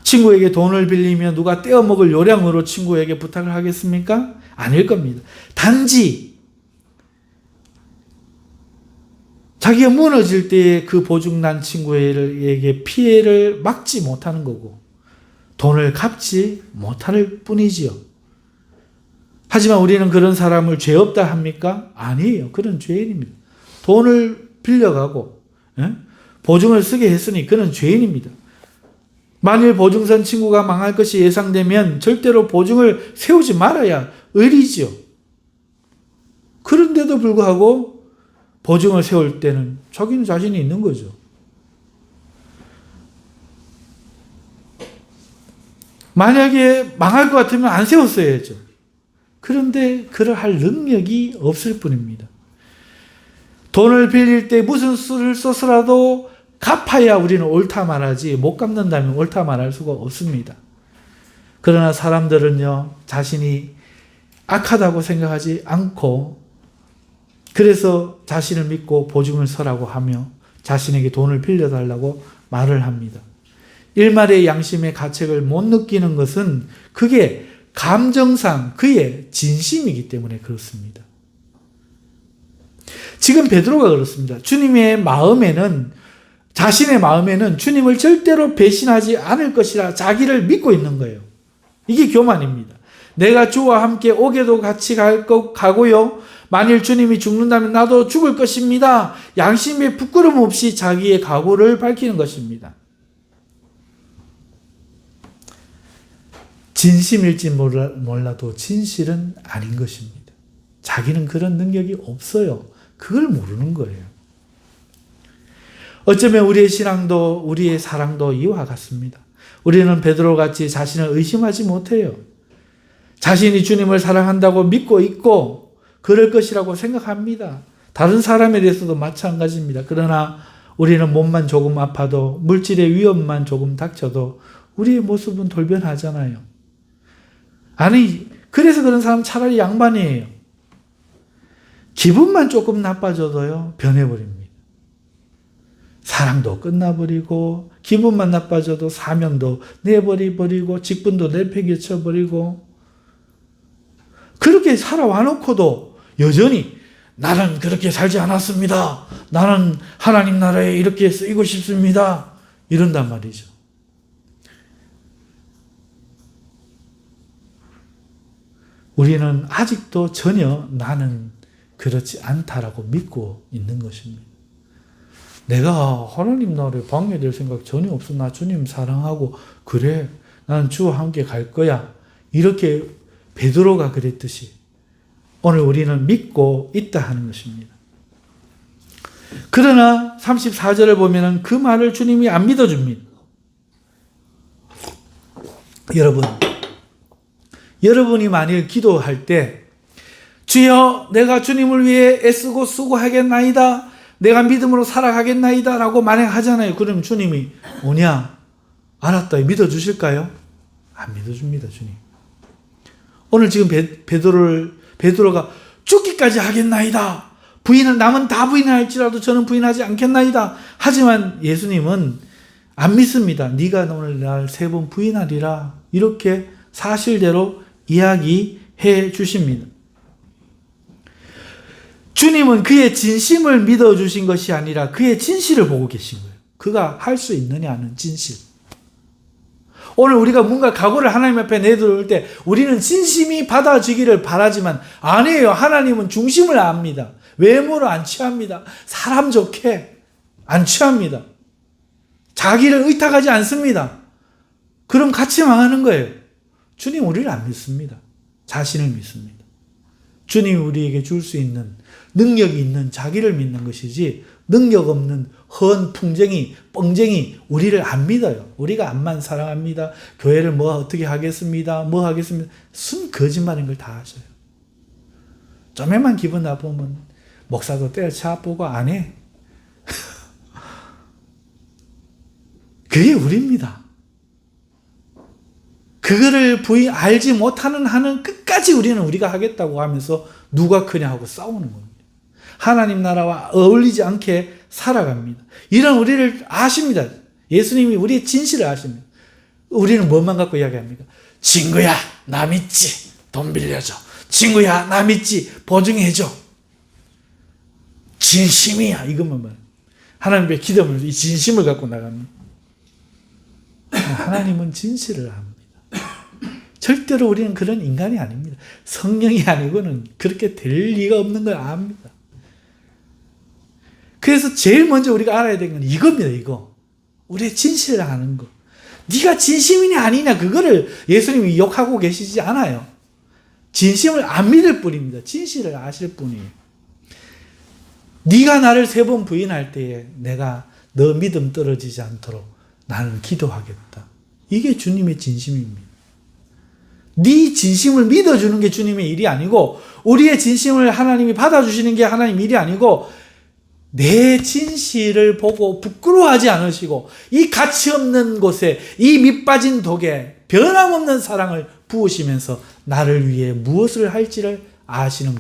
친구에게 돈을 빌리면 누가 떼어먹을 요량으로 친구에게 부탁을 하겠습니까? 아닐 겁니다. 단지 자기가 무너질 때에 그 보증난 친구에게 피해를 막지 못하는 거고 돈을 갚지 못할 뿐이지요. 하지만 우리는 그런 사람을 죄 없다 합니까? 아니에요. 그런 죄인입니다. 돈을 빌려가고 보증을 쓰게 했으니 그는 죄인입니다. 만일 보증선 친구가 망할 것이 예상되면 절대로 보증을 세우지 말아야 의리지요. 그런데도 불구하고 보증을 세울 때는 자기는 자신이 있는 거죠. 만약에 망할 것 같으면 안 세웠어야죠. 그런데 그럴 능력이 없을 뿐입니다. 돈을 빌릴 때 무슨 수를 써서라도 갚아야 우리는 옳다 말하지 못 갚는다면 옳다 말할 수가 없습니다. 그러나 사람들은요, 자신이 악하다고 생각하지 않고 그래서 자신을 믿고 보증을 서라고 하며 자신에게 돈을 빌려달라고 말을 합니다. 일말의 양심의 가책을 못 느끼는 것은 그게 감정상 그의 진심이기 때문에 그렇습니다. 지금 베드로가 그렇습니다. 주님의 마음에는, 자신의 마음에는 주님을 절대로 배신하지 않을 것이라 자기를 믿고 있는 거예요. 이게 교만입니다. 내가 주와 함께 오게도 같이 가고요. 만일 주님이 죽는다면 나도 죽을 것입니다. 양심에 부끄럼 없이 자기의 각오를 밝히는 것입니다. 진심일지 몰라도 진실은 아닌 것입니다. 자기는 그런 능력이 없어요. 그걸 모르는 거예요. 어쩌면 우리의 신앙도 우리의 사랑도 이와 같습니다. 우리는 베드로같이 자신을 의심하지 못해요. 자신이 주님을 사랑한다고 믿고 있고 그럴 것이라고 생각합니다. 다른 사람에 대해서도 마찬가지입니다. 그러나 우리는 몸만 조금 아파도 물질의 위험만 조금 닥쳐도 우리의 모습은 돌변하잖아요. 아니, 그래서 그런 사람 차라리 양반이에요. 기분만 조금 나빠져도요, 변해버립니다. 사랑도 끝나버리고, 기분만 나빠져도 사명도 내버려버리고, 직분도 내팽개쳐버리고, 그렇게 살아와 놓고도 여전히 나는 그렇게 살지 않았습니다. 나는 하나님 나라에 이렇게 쓰이고 싶습니다. 이런단 말이죠. 우리는 아직도 전혀 나는 그렇지 않다라고 믿고 있는 것입니다. 내가 하나님 나라에 방해될 생각 전혀 없어. 나 주님 사랑하고 그래. 난 주와 함께 갈 거야. 이렇게 베드로가 그랬듯이 오늘 우리는 믿고 있다 하는 것입니다. 그러나 34절을 보면 그 말을 주님이 안 믿어줍니다. 여러분이 만일 기도할 때 주여 내가 주님을 위해 애쓰고 수고하겠나이다. 내가 믿음으로 살아가겠나이다 라고 만약하잖아요. 그럼 주님이 오냐? 알았다. 믿어주실까요? 안 믿어줍니다. 주님. 오늘 지금 베드로가 죽기까지 하겠나이다. 남은 다 부인할지라도 저는 부인하지 않겠나이다. 하지만 예수님은 안 믿습니다. 네가 오늘 날 3번 부인하리라. 이렇게 사실대로 이야기해 주십니다. 주님은 그의 진심을 믿어주신 것이 아니라 그의 진실을 보고 계신 거예요. 그가 할 수 있느냐 하는 진실. 오늘 우리가 뭔가 각오를 하나님 앞에 내놓을 때 우리는 진심이 받아지기를 바라지만 아니에요. 하나님은 중심을 압니다. 외모를 안 취합니다. 사람 좋게 안 취합니다. 자기를 의탁하지 않습니다. 그럼 같이 망하는 거예요. 주님 우리를 안 믿습니다. 자신을 믿습니다. 주님이 우리에게 줄 수 있는 능력이 있는 자기를 믿는 것이지 능력 없는 헌 풍쟁이 뻥쟁이 우리를 안 믿어요. 우리가 암만 사랑합니다. 교회를 뭐 어떻게 하겠습니다. 뭐 하겠습니다. 순 거짓말인 걸 다 하셔요. 좀에만 기분 나쁘면 목사도 때려쳐보고 안 해. 그게 우리입니다. 그거를 알지 못하는 한은 끝까지 우리는 우리가 하겠다고 하면서 누가 크냐 하고 싸우는 겁니다. 하나님 나라와 어울리지 않게 살아갑니다. 이런 우리를 아십니다. 예수님이 우리의 진실을 아십니다. 우리는 뭐만 갖고 이야기합니까? 친구야, 나 믿지? 돈 빌려줘. 친구야, 나 믿지? 보증해줘. 진심이야. 이것만 말. 하나님의 기도하면서 이 진심을 갖고 나갑니다. 하나님은 진실을 합니다. 절대로 우리는 그런 인간이 아닙니다. 성령이 아니고는 그렇게 될 리가 없는 걸 압니다. 그래서 제일 먼저 우리가 알아야 되는 건 이겁니다. 이거. 우리의 진실을 아는 거. 네가 진심이냐 아니냐 그거를 예수님이 욕하고 계시지 않아요. 진심을 안 믿을 뿐입니다. 진실을 아실 뿐이에요. 네가 나를 3번 부인할 때에 내가 너 믿음 떨어지지 않도록 나는 기도하겠다. 이게 주님의 진심입니다. 네 진심을 믿어주는 게 주님의 일이 아니고 우리의 진심을 하나님이 받아주시는 게 하나님 일이 아니고 내 진실을 보고 부끄러워하지 않으시고 이 가치 없는 곳에 이 밑빠진 독에 변함없는 사랑을 부으시면서 나를 위해 무엇을 할지를 아시는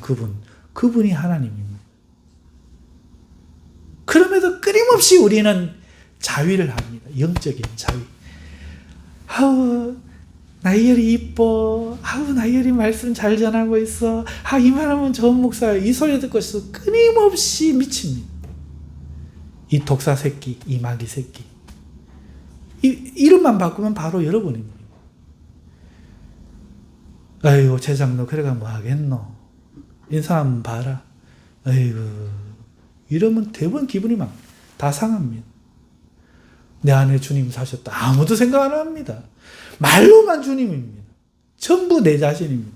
그분이 하나님입니다. 그럼에도 끊임없이 우리는 자위를 합니다. 영적인 자위. 아우 나이열이 이뻐. 아우 나이열이 말씀 잘 전하고 있어. 이만하면 좋은 목사야. 이 소리 듣고 있어. 끊임없이 미칩니다. 이 독사 새끼, 이 마귀 새끼. 이름만 바꾸면 바로 여러분입니다. 아이고 재장로 그래가 뭐 하겠노. 인사 한번 봐라. 아이고 이러면 대부분 기분이 막 다 상합니다. 내 안에 주님 사셨다. 아무도 생각 안 합니다. 말로만 주님입니다. 전부 내 자신입니다.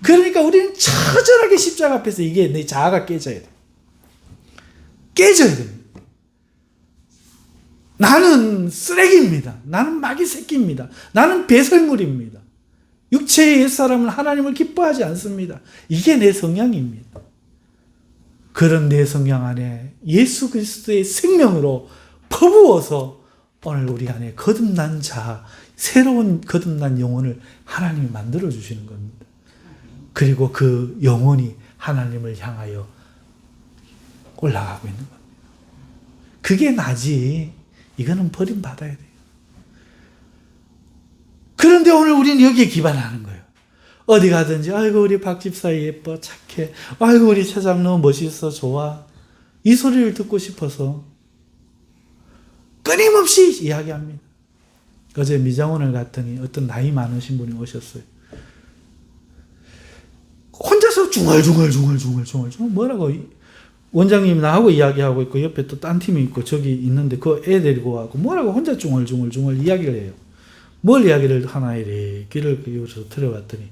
그러니까 우리는 처절하게 십자가 앞에서 이게 내 자아가 깨져야 돼. 깨져야 됩니다. 나는 쓰레기입니다. 나는 마귀 새끼입니다. 나는 배설물입니다. 육체의 옛사람은 하나님을 기뻐하지 않습니다. 이게 내 성향입니다. 그런 내 성향 안에 예수 그리스도의 생명으로 퍼부어서 오늘 우리 안에 거듭난 자, 새로운 거듭난 영혼을 하나님이 만들어 주시는 겁니다. 그리고 그 영혼이 하나님을 향하여 올라가고 있는 겁니다. 그게 나지. 이거는 버림받아야 돼요. 그런데 오늘 우리는 여기에 기반하는 거예요. 어디 가든지 아이고 우리 박 집사 예뻐 착해. 아이고 우리 차장로 멋있어 좋아. 이 소리를 듣고 싶어서 끊임없이 이야기합니다. 어제 미장원을 갔더니 어떤 나이 많으신 분이 오셨어요. 혼자서 중얼중얼 뭐라고 원장님 나하고 이야기하고 있고 옆에 또 딴 팀이 있고 저기 있는데 그 애 데리고 와고 뭐라고 혼자 중얼중얼 이야기를 해요. 뭘 이야기를 하나 이래 귀를 기울여서 들어봤더니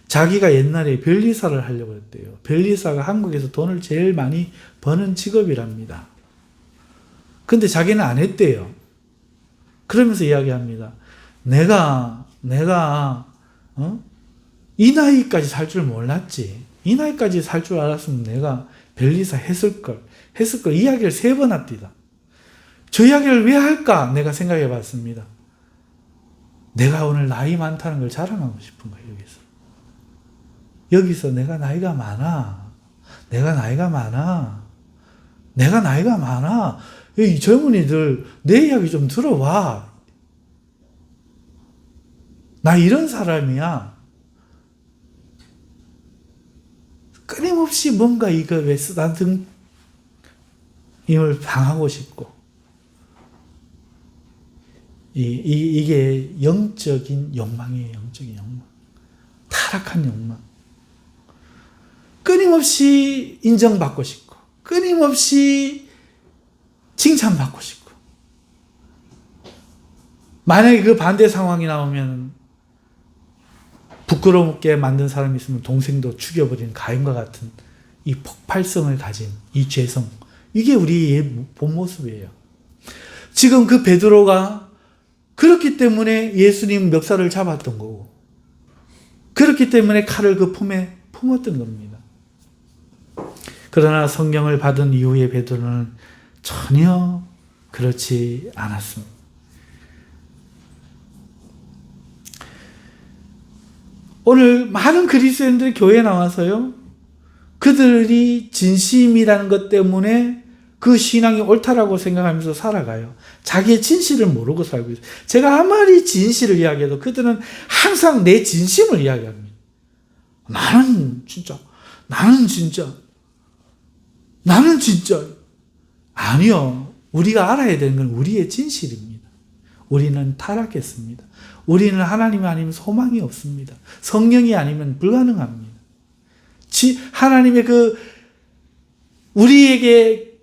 자기가 옛날에 변리사를 하려고 했대요. 변리사가 한국에서 돈을 제일 많이 버는 직업이랍니다. 근데 자기는 안 했대요. 그러면서 이야기합니다. 내가 이 나이까지 살 줄 몰랐지. 이 나이까지 살 줄 알았으면 내가 변리사 했을 걸 이야기를 3번 합니다. 저 이야기를 왜 할까? 내가 생각해 봤습니다. 내가 오늘 나이 많다는 걸 자랑하고 싶은 거예요. 여기서 내가 나이가 많아. 이 젊은이들 내 이야기 좀 들어봐. 나 이런 사람이야. 끊임없이 뭔가 이거 왜 쓰다듬 임을 당하고 싶고 이게 영적인 욕망이에요. 영적인 욕망. 타락한 욕망. 끊임없이 인정받고 싶고 끊임없이 칭찬받고 싶고 만약에 그 반대 상황이 나오면 부끄럽게 만든 사람이 있으면 동생도 죽여버리는 가인과 같은 이 폭발성을 가진 이 죄성, 이게 우리의 본 모습이에요. 지금 그 베드로가 그렇기 때문에 예수님 멱살을 잡았던 거고, 그렇기 때문에 칼을 그 품에 품었던 겁니다. 그러나 성경을 받은 이후에 베드로는 전혀 그렇지 않았습니다. 오늘 많은 그리스도인들이 교회에 나와서요, 그들이 진심이라는 것 때문에 그 신앙이 옳다라고 생각하면서 살아가요. 자기의 진실을 모르고 살고 있어요. 제가 아무리 진실을 이야기해도 그들은 항상 내 진심을 이야기합니다. 나는 진짜. 아니요. 우리가 알아야 되는 건 우리의 진실입니다. 우리는 타락했습니다. 우리는 하나님 아니면 소망이 없습니다. 성령이 아니면 불가능합니다. 하나님의 우리에게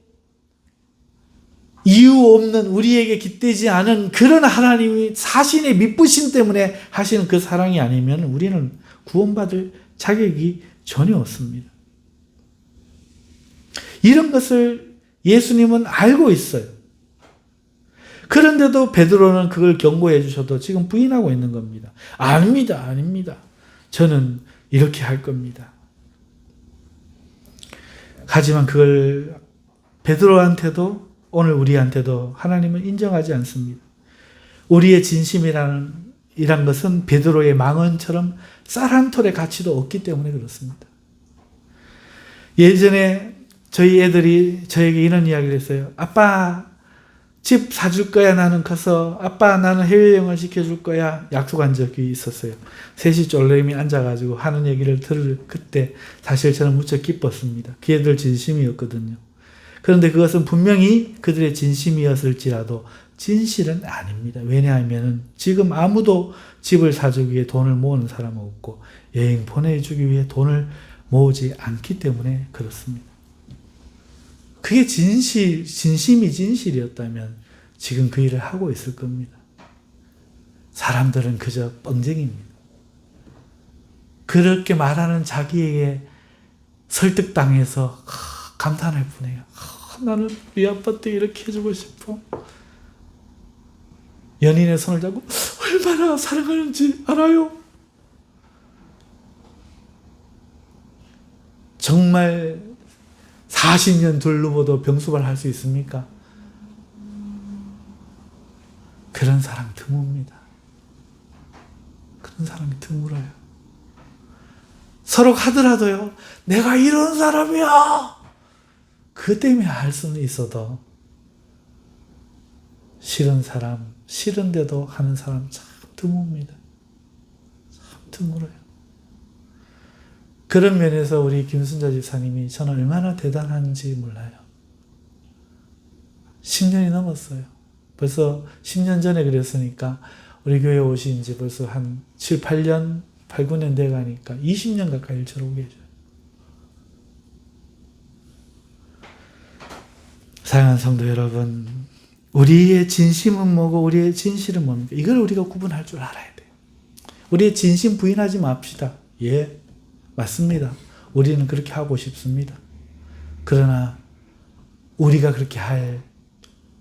이유 없는, 우리에게 깃대지 않은 그런 하나님이 자신의 미쁘심 때문에 하시는 그 사랑이 아니면 우리는 구원받을 자격이 전혀 없습니다. 이런 것을 예수님은 알고 있어요. 그런데도 베드로는 그걸 경고해 주셔도 지금 부인하고 있는 겁니다. 아닙니다. 저는 이렇게 할 겁니다. 하지만 그걸 베드로한테도 오늘 우리한테도 하나님은 인정하지 않습니다. 우리의 진심이란 것은 베드로의 망언처럼 쌀 한 톨의 가치도 없기 때문에 그렇습니다. 예전에 저희 애들이 저에게 이런 이야기를 했어요. 아빠, 집 사줄 거야. 나는 커서. 아빠, 나는 해외여행을 시켜줄 거야. 약속한 적이 있었어요. 셋이 쫄래미 앉아가지고 하는 얘기를 들을 그때 사실 저는 무척 기뻤습니다. 그애들 진심이었거든요. 그런데 그것은 분명히 그들의 진심이었을지라도 진실은 아닙니다. 왜냐하면 지금 아무도 집을 사주기 위해 돈을 모으는 사람은 없고 여행 보내주기 위해 돈을 모으지 않기 때문에 그렇습니다. 그게 진심이 진실이었다면 지금 그 일을 하고 있을 겁니다. 사람들은 그저 뻥쟁입니다. 그렇게 말하는 자기에게 설득당해서 감탄할 뿐이에요. 나는 우리 아빠 때 이렇게 해주고 싶어. 연인의 손을 잡고 얼마나 사랑하는지 알아요? 정말 40년 둘러보도 병수발 할 수 있습니까? 그런 사람 드뭅니다. 그런 사람이 드물어요. 서로 하더라도요, 내가 이런 사람이야! 그 때문에 할 수는 있어도, 싫은 사람, 싫은데도 하는 사람 참 드뭅니다. 참 드물어요. 그런 면에서 우리 김순자 집사님이 저는 얼마나 대단한지 몰라요. 10년이 넘었어요. 벌써 10년 전에 그랬으니까 우리 교회 오신 지 벌써 한 7, 8년, 8, 9년 돼가니까 20년 가까이 저러고 계셔요. 사랑하는 성도 여러분, 우리의 진심은 뭐고 우리의 진실은 뭡니까? 이걸 우리가 구분할 줄 알아야 돼요. 우리의 진심 부인하지 맙시다. 예, 맞습니다. 우리는 그렇게 하고 싶습니다. 그러나 우리가 그렇게 할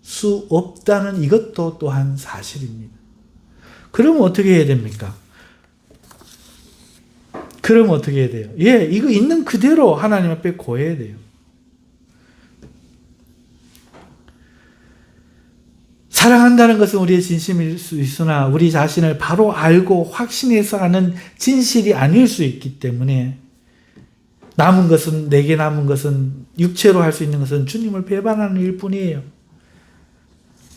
수 없다는 이것도 또한 사실입니다. 그럼 어떻게 해야 됩니까? 그럼 어떻게 해야 돼요? 예, 이거 있는 그대로 하나님 앞에 고해야 돼요. 사랑한다는 것은 우리의 진심일 수 있으나 우리 자신을 바로 알고 확신해서 하는 진실이 아닐 수 있기 때문에 내게 남은 것은 육체로 할 수 있는 것은 주님을 배반하는 일뿐이에요.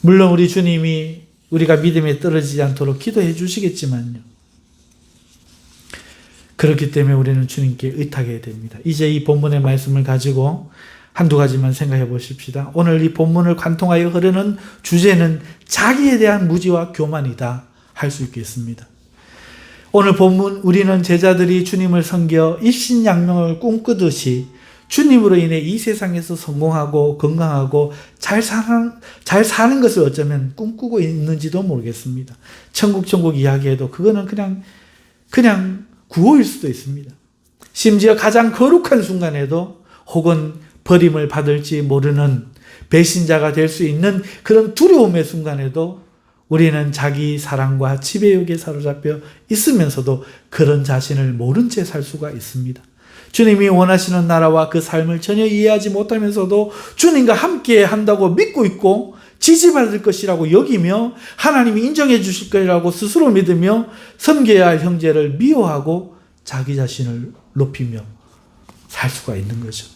물론 우리 주님이 우리가 믿음에 떨어지지 않도록 기도해 주시겠지만요. 그렇기 때문에 우리는 주님께 의탁해야 됩니다. 이제 이 본문의 말씀을 가지고 한두 가지만 생각해 보십시다. 오늘 이 본문을 관통하여 흐르는 주제는 자기에 대한 무지와 교만이다 할 수 있겠습니다. 오늘 본문 우리는 제자들이 주님을 섬겨 입신양명을 꿈꾸듯이 주님으로 인해 이 세상에서 성공하고 건강하고 잘 사는 것을 어쩌면 꿈꾸고 있는지도 모르겠습니다. 천국 이야기해도 그거는 그냥 구호일 수도 있습니다. 심지어 가장 거룩한 순간에도 혹은 버림을 받을지 모르는 배신자가 될 수 있는 그런 두려움의 순간에도 우리는 자기 사랑과 지배욕에 사로잡혀 있으면서도 그런 자신을 모른 채 살 수가 있습니다. 주님이 원하시는 나라와 그 삶을 전혀 이해하지 못하면서도 주님과 함께 한다고 믿고 있고 지지받을 것이라고 여기며 하나님이 인정해 주실 것이라고 스스로 믿으며 섬겨야 할 형제를 미워하고 자기 자신을 높이며 살 수가 있는 거죠.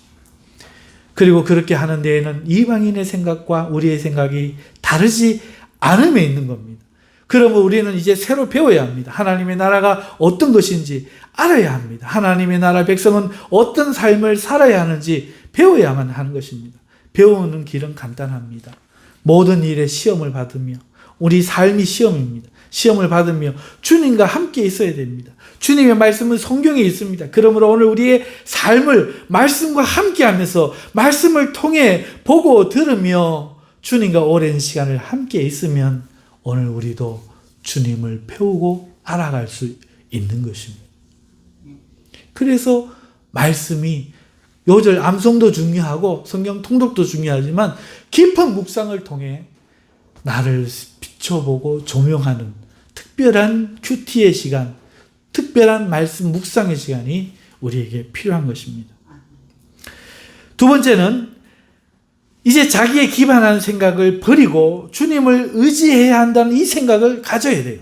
그리고 그렇게 하는 데에는 이방인의 생각과 우리의 생각이 다르지 않음에 있는 겁니다. 그러면 우리는 이제 새로 배워야 합니다. 하나님의 나라가 어떤 것인지 알아야 합니다. 하나님의 나라 백성은 어떤 삶을 살아야 하는지 배워야만 하는 것입니다. 배우는 길은 간단합니다. 모든 일에 시험을 받으며 우리 삶이 시험입니다. 시험을 받으며 주님과 함께 있어야 됩니다. 주님의 말씀은 성경에 있습니다. 그러므로 오늘 우리의 삶을 말씀과 함께 하면서 말씀을 통해 보고 들으며 주님과 오랜 시간을 함께 있으면 오늘 우리도 주님을 배우고 알아갈 수 있는 것입니다. 그래서 말씀이 요절 암송도 중요하고 성경 통독도 중요하지만 깊은 묵상을 통해 나를 비춰보고 조명하는 특별한 큐티의 시간, 특별한 말씀 묵상의 시간이 우리에게 필요한 것입니다. 두 번째는 이제 자기에 기반한 생각을 버리고 주님을 의지해야 한다는 이 생각을 가져야 돼요.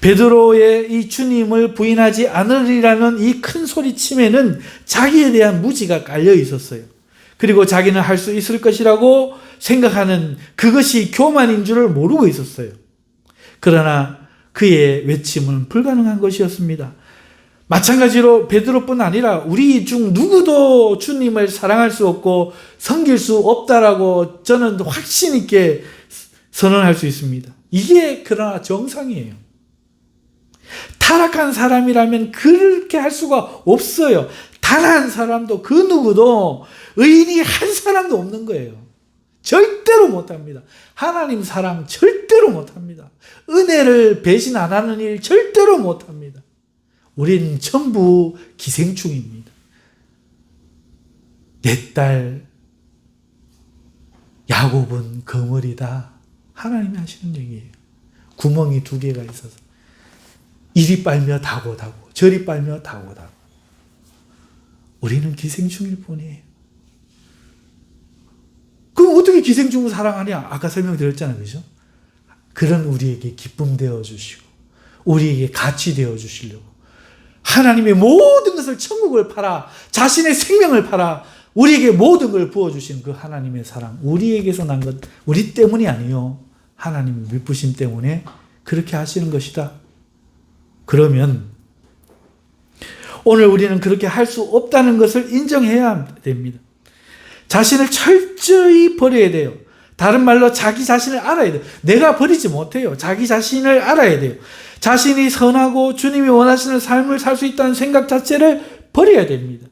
베드로의 이 주님을 부인하지 않으리라는 이 큰 소리침에는 자기에 대한 무지가 깔려 있었어요. 그리고 자기는 할 수 있을 것이라고 생각하는 그것이 교만인 줄을 모르고 있었어요. 그러나 그의 외침은 불가능한 것이었습니다. 마찬가지로 베드로뿐 아니라 우리 중 누구도 주님을 사랑할 수 없고 섬길 수 없다라고 저는 확신 있게 선언할 수 있습니다. 이게 그러나 정상이에요. 타락한 사람이라면 그렇게 할 수가 없어요. 단 한 사람도 그 누구도 의인이 한 사람도 없는 거예요. 절대로 못합니다. 하나님 사랑 절대로 못합니다. 은혜를 배신 안 하는 일 절대로 못합니다. 우린 전부 기생충입니다. 내 딸 야곱은 거물이다. 하나님이 하시는 얘기예요. 구멍이 2개가 있어서 이리 빨며 다고 저리 빨며 다고 우리는 기생충일 뿐이에요. 그럼 어떻게 기생충을 사랑하냐? 아까 설명드렸잖아요. 그죠? 그런 우리에게 기쁨 되어주시고 우리에게 가치 되어주시려고 하나님의 모든 것을 천국을 팔아 자신의 생명을 팔아 우리에게 모든 걸 부어주신 그 하나님의 사랑 우리에게서 난 것 우리 때문이 아니요. 하나님의 미쁘심 때문에 그렇게 하시는 것이다. 그러면 오늘 우리는 그렇게 할 수 없다는 것을 인정해야 됩니다. 자신을 철저히 버려야 돼요. 다른 말로 자기 자신을 알아야 돼요. 내가 버리지 못해요. 자기 자신을 알아야 돼요. 자신이 선하고 주님이 원하시는 삶을 살 수 있다는 생각 자체를 버려야 됩니다.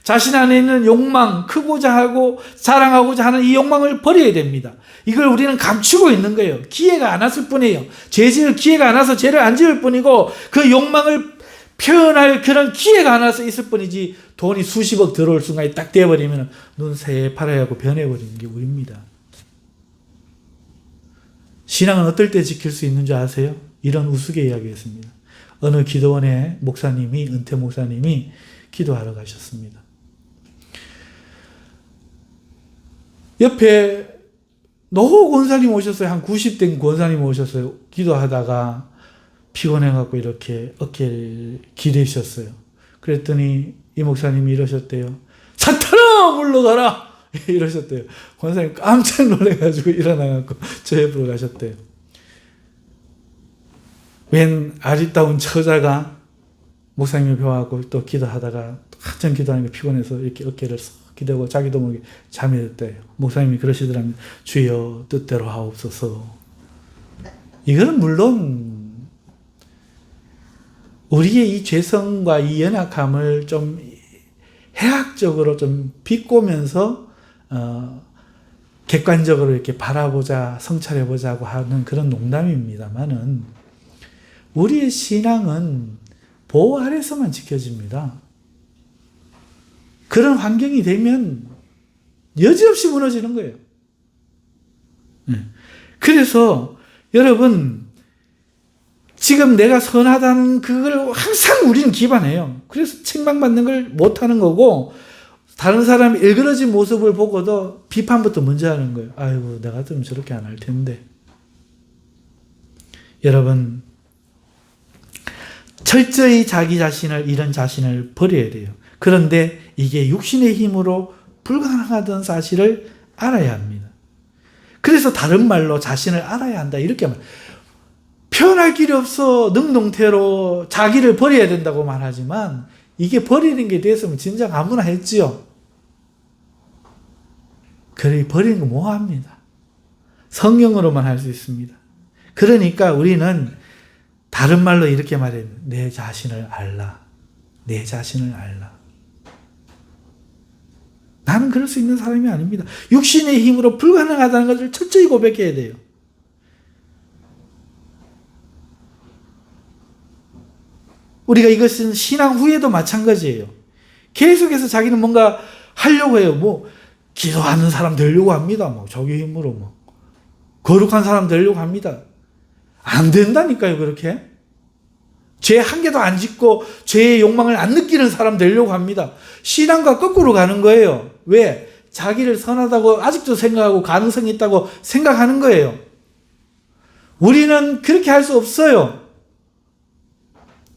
자신 안에 있는 욕망, 크고자 하고 자랑하고자 하는 이 욕망을 버려야 됩니다. 이걸 우리는 감추고 있는 거예요. 기회가 안 왔을 뿐이에요. 죄 지을 기회가 안 와서 죄를 안 지을 뿐이고 그 욕망을 표현할 그런 기회가 안 와서 있을 뿐이지 돈이 수십억 들어올 순간에 딱 되어버리면 눈 새파랗게 하고 변해버리는 게 우리입니다. 신앙은 어떨 때 지킬 수 있는 줄 아세요? 이런 우스개 이야기했습니다. 어느 기도원의 목사님이 은퇴 목사님이 기도하러 가셨습니다. 옆에 노 권사님 오셨어요. 한 90대 권사님 오셨어요. 기도하다가 피곤해갖고 이렇게 어깨를 기대셨어요. 그랬더니 이 목사님이 이러셨대요. 사탄아 물러가라! 이러셨대요. 권사님 깜짝 놀라가지고 일어나갖고 저 옆으로 가셨대요. 웬 아리따운 처자가 목사님 옆에 와갖고 또 기도하다가 한참 기도하는 게 피곤해서 이렇게 어깨를 썩 기대고 자기도 모르게 잠이 들대요. 목사님이 그러시더랍니다. 주여 뜻대로 하옵소서. 이거는 물론 우리의 이 죄성과 이 연약함을 좀 해학적으로 좀 비꼬면서 객관적으로 이렇게 바라보자, 성찰해보자고 하는 그런 농담입니다만은 우리의 신앙은 보호 아래서만 지켜집니다. 그런 환경이 되면 여지없이 무너지는 거예요. 그래서 여러분, 지금 내가 선하다는 그걸 항상 우리는 기반해요. 그래서 책망받는 걸 못하는 거고, 다른 사람이 일그러진 모습을 보고도 비판부터 먼저 하는 거예요. 아이고, 내가 같으면 저렇게 안 할 텐데. 여러분, 철저히 자기 자신을, 이런 자신을 버려야 돼요. 그런데 이게 육신의 힘으로 불가능하다는 사실을 알아야 합니다. 그래서 다른 말로 자신을 알아야 한다, 이렇게 말. 표현할 길이 없어 능동태로 자기를 버려야 된다고 말하지만, 이게 버리는 게 됐으면 진작 아무나 했지요. 그래, 버리는 거 뭐합니다. 성령으로만 할 수 있습니다. 그러니까 우리는 다른 말로 이렇게 말해요. 내 자신을 알라. 내 자신을 알라. 나는 그럴 수 있는 사람이 아닙니다. 육신의 힘으로 불가능하다는 것을 철저히 고백해야 돼요. 우리가 이것은 신앙 후에도 마찬가지예요. 계속해서 자기는 뭔가 하려고 해요. 뭐 기도하는 사람 되려고 합니다. 뭐 자기 힘으로 뭐 거룩한 사람 되려고 합니다. 안 된다니까요, 그렇게. 죄 한 개도 안 짓고 죄의 욕망을 안 느끼는 사람 되려고 합니다. 신앙과 거꾸로 가는 거예요. 왜? 자기를 선하다고 아직도 생각하고 가능성이 있다고 생각하는 거예요. 우리는 그렇게 할 수 없어요.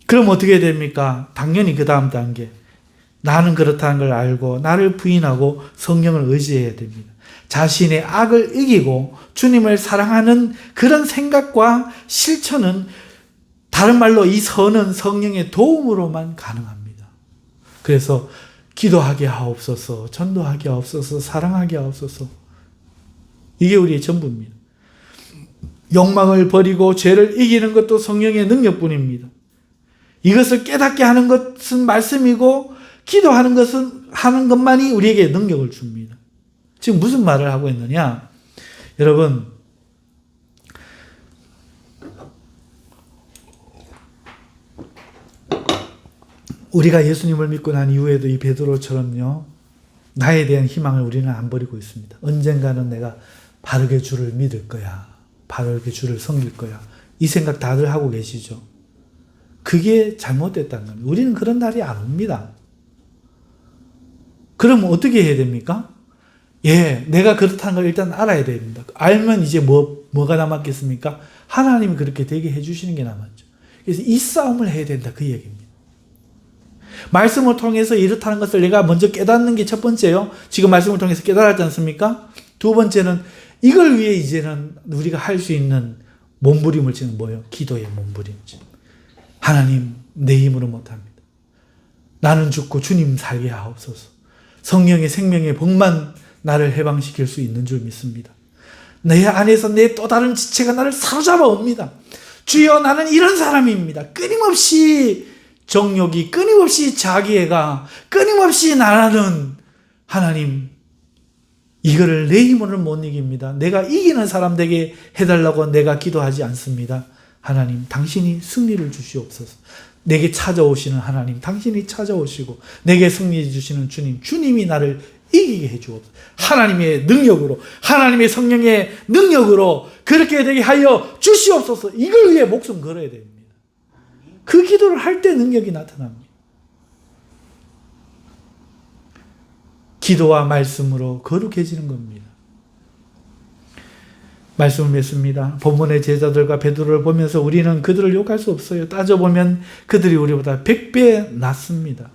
그럼 어떻게 됩니까? 당연히 그 다음 단계. 나는 그렇다는 걸 알고 나를 부인하고 성령을 의지해야 됩니다. 자신의 악을 이기고 주님을 사랑하는 그런 생각과 실천은, 다른 말로 이 선은 성령의 도움으로만 가능합니다. 그래서 기도하게 하옵소서, 전도하게 하옵소서, 사랑하게 하옵소서. 이게 우리의 전부입니다. 욕망을 버리고 죄를 이기는 것도 성령의 능력뿐입니다. 이것을 깨닫게 하는 것은 말씀이고, 기도하는 것은 하는 것만이 우리에게 능력을 줍니다. 지금 무슨 말을 하고 있느냐? 여러분, 우리가 예수님을 믿고 난 이후에도 이 베드로처럼요, 나에 대한 희망을 우리는 안 버리고 있습니다. 언젠가는 내가 바르게 주를 믿을 거야. 바르게 주를 섬길 거야. 이 생각 다들 하고 계시죠? 그게 잘못됐다는 겁니다. 우리는 그런 날이 안 옵니다. 그럼 어떻게 해야 됩니까? 내가 그렇다는 걸 일단 알아야 됩니다. 알면 이제 뭐가 남았겠습니까? 하나님이 그렇게 되게 해주시는 게 남았죠. 그래서 이 싸움을 해야 된다, 그 얘기입니다. 말씀을 통해서 이렇다는 것을 내가 먼저 깨닫는 게 첫 번째요. 지금 말씀을 통해서 깨달았지 않습니까? 두 번째는 이걸 위해 이제는 우리가 할 수 있는 몸부림을 지금 뭐예요? 기도의 몸부림이죠. 하나님, 내 힘으로 못합니다. 나는 죽고 주님 살게 하옵소서. 성령의 생명의 복만 나를 해방시킬 수 있는 줄 믿습니다. 내 안에서 내 또 다른 지체가 나를 사로잡아 옵니다. 주여, 나는 이런 사람입니다. 끊임없이 정욕이, 끊임없이 자기애가, 끊임없이 나라는, 하나님, 이거를 내 힘으로는 못 이깁니다. 내가 이기는 사람 되게 해달라고 내가 기도하지 않습니다. 하나님, 당신이 승리를 주시옵소서. 내게 찾아오시는 하나님, 당신이 찾아오시고 내게 승리 주시는 주님, 주님이 나를 이기게 해주옵소서. 하나님의 능력으로, 하나님의 성령의 능력으로 그렇게 되게 하여 주시옵소서. 이걸 위해 목숨 걸어야 됩니다. 그 기도를 할 때 능력이 나타납니다. 기도와 말씀으로 거룩해지는 겁니다. 말씀을 맺습니다. 본문의 제자들과 베드로를 보면서 우리는 그들을 욕할 수 없어요. 따져보면 그들이 우리보다 100배 낫습니다.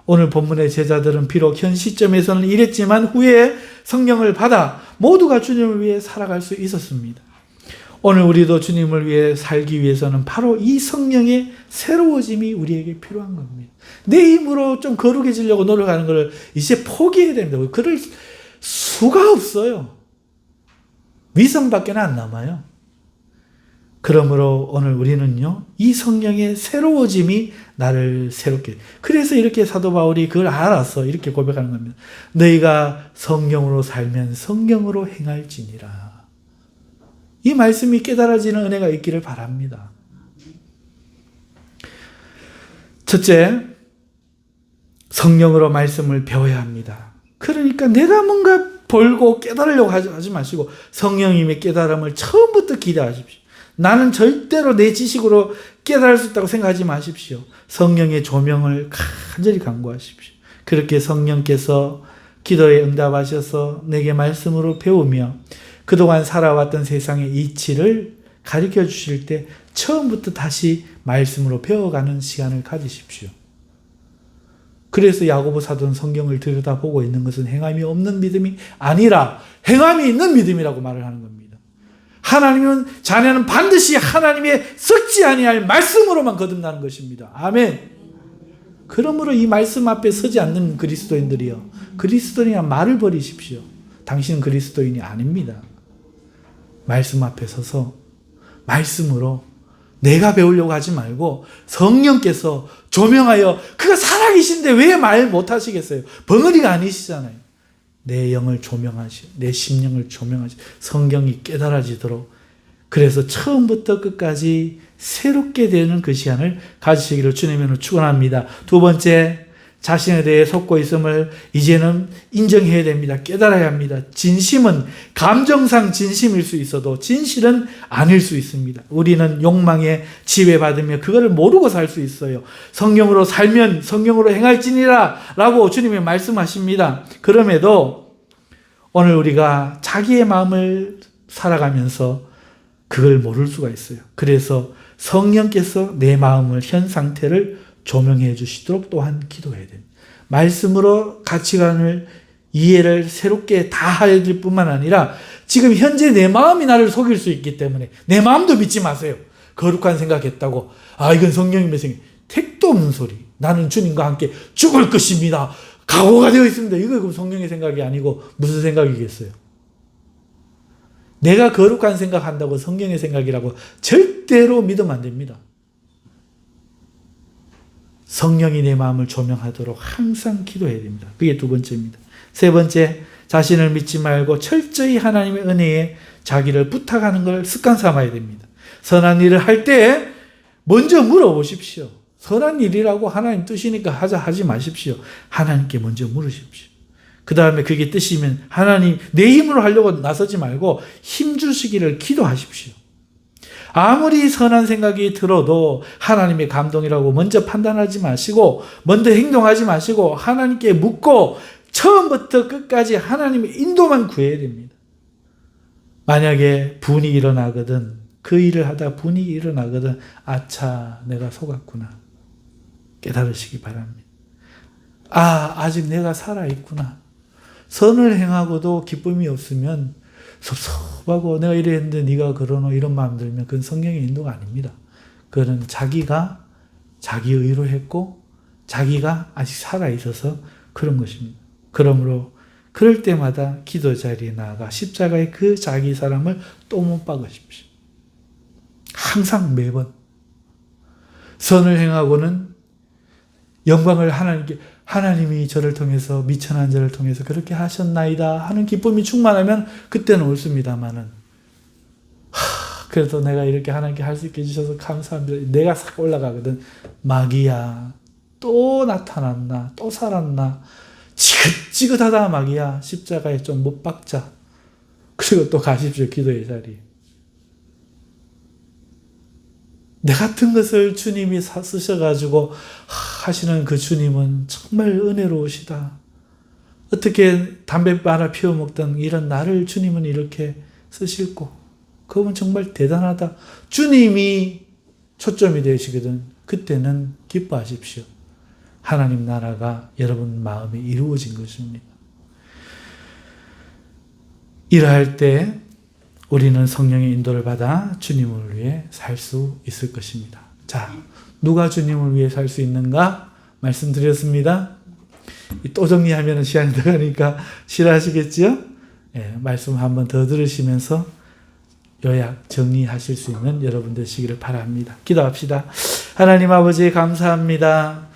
오늘 본문의 제자들은 비록 현 시점에서는 이랬지만 후에 성령을 받아 모두가 주님을 위해 살아갈 수 있었습니다. 오늘 우리도 주님을 위해 살기 위해서는 바로 이 성령의 새로워짐이 우리에게 필요한 겁니다. 내 힘으로 좀 거룩해지려고 노력하는 것을 이제 포기해야 됩니다. 그럴 수가 없어요. 위선밖에 안 남아요. 그러므로 오늘 우리는요, 이 성령의 새로워짐이 나를 새롭게. 그래서 이렇게 사도 바울이 그걸 알아서 이렇게 고백하는 겁니다. 너희가 성령으로 살면 성령으로 행할지니라. 이 말씀이 깨달아지는 은혜가 있기를 바랍니다. 첫째, 성령으로 말씀을 배워야 합니다. 그러니까 내가 뭔가 벌고 깨달으려고 하지 마시고 성령님의 깨달음을 처음부터 기대하십시오. 나는 절대로 내 지식으로 깨달을 수 있다고 생각하지 마십시오. 성령의 조명을 간절히 간구하십시오. 그렇게 성령께서 기도에 응답하셔서 내게 말씀으로 배우며 그동안 살아왔던 세상의 이치를 가르쳐 주실 때 처음부터 다시 말씀으로 배워가는 시간을 가지십시오. 그래서 야고보 사도는 성경을 들여다보고 있는 것은 행함이 없는 믿음이 아니라 행함이 있는 믿음이라고 말을 하는 겁니다. 하나님은 자네는 반드시 하나님의 썩지 아니할 말씀으로만 거듭나는 것입니다. 아멘. 그러므로 이 말씀 앞에 서지 않는 그리스도인들이요, 그리스도인이란 말을 버리십시오. 당신은 그리스도인이 아닙니다. 말씀 앞에 서서 말씀으로 내가 배우려고 하지 말고 성령께서 조명하여, 그가 살아계신데 왜 말 못하시겠어요? 벙어리가 아니시잖아요. 내 영을 조명하시, 내 심령을 조명하시, 성경이 깨달아지도록, 그래서 처음부터 끝까지 새롭게 되는 그 시간을 가지시기를 주님으로 축원합니다. 두 번째, 자신에 대해 속고 있음을 이제는 인정해야 됩니다. 깨달아야 합니다. 진심은 감정상 진심일 수 있어도 진실은 아닐 수 있습니다. 우리는 욕망에 지배받으며 그거를 모르고 살 수 있어요. 성령으로 살면 성령으로 행할지니라 라고 주님이 말씀하십니다. 그럼에도 오늘 우리가 자기의 마음을 살아가면서 그걸 모를 수가 있어요. 그래서 성령께서 내 마음을, 현 상태를 조명해 주시도록 또한 기도해야 됩니다. 말씀으로 가치관을, 이해를 새롭게 다 해야 될 뿐만 아니라 지금 현재 내 마음이 나를 속일 수 있기 때문에 내 마음도 믿지 마세요. 거룩한 생각했다고, 이건 성령님의 생각, 택도 없는 소리. 나는 주님과 함께 죽을 것입니다. 각오가 되어 있습니다. 이거 그럼 성령의 생각이 아니고 무슨 생각이겠어요? 내가 거룩한 생각한다고 성령의 생각이라고 절대로 믿으면 안 됩니다. 성령이 내 마음을 조명하도록 항상 기도해야 됩니다. 그게 두 번째입니다. 세 번째, 자신을 믿지 말고 철저히 하나님의 은혜에 자기를 부탁하는 걸 습관 삼아야 됩니다. 선한 일을 할 때 먼저 물어보십시오. 선한 일이라고 하나님 뜻이니까 하지 마십시오. 하나님께 먼저 물으십시오. 그 다음에 그게 뜻이면 하나님, 내 힘으로 하려고 나서지 말고 힘 주시기를 기도하십시오. 아무리 선한 생각이 들어도 하나님의 감동이라고 먼저 판단하지 마시고, 먼저 행동하지 마시고 하나님께 묻고 처음부터 끝까지 하나님의 인도만 구해야 됩니다. 만약에 분이 일어나거든, 그 일을 하다 분이 일어나거든, 아차, 내가 속았구나, 깨달으시기 바랍니다. 아직 내가 살아있구나. 선을 행하고도 기쁨이 없으면 섭섭하고, 내가 이랬는데 네가 그러노, 이런 마음 들면 그건 성령의 인도가 아닙니다. 그건 자기가 자기 의로 했고 자기가 아직 살아있어서 그런 것입니다. 그러므로 그럴 때마다 기도 자리에 나아가 십자가의 그 자기 사람을 또 못 박으십시오. 항상 매번 선을 행하고는 영광을 하나님께, 하나님이 저를 통해서, 미천한 저를 통해서 그렇게 하셨나이다 하는 기쁨이 충만하면 그때는 옳습니다만은, 그래도 내가 이렇게 하나님께 할 수 있게 해주셔서 감사합니다. 내가 싹 올라가거든. 마귀야, 또 나타났나, 또 살았나, 지긋지긋하다 마귀야, 십자가에 좀 못 박자. 그리고 또 가십시오, 기도의 자리. 내 같은 것을 주님이 쓰셔가지고 하시는 그 주님은 정말 은혜로우시다. 어떻게 담배 말아 피워 먹던 이런 나를 주님은 이렇게 쓰실고, 그분 정말 대단하다. 주님이 초점이 되시거든. 그때는 기뻐하십시오. 하나님 나라가 여러분 마음에 이루어진 것입니다. 일할 때 우리는 성령의 인도를 받아 주님을 위해 살 수 있을 것입니다. 자, 누가 주님을 위해 살 수 있는가 말씀드렸습니다. 또 정리하면 시간이 들어가니까 싫어하시겠지요? 말씀 한번 더 들으시면서 요약 정리하실 수 있는 여러분 되시기를 바랍니다. 기도합시다. 하나님 아버지 감사합니다.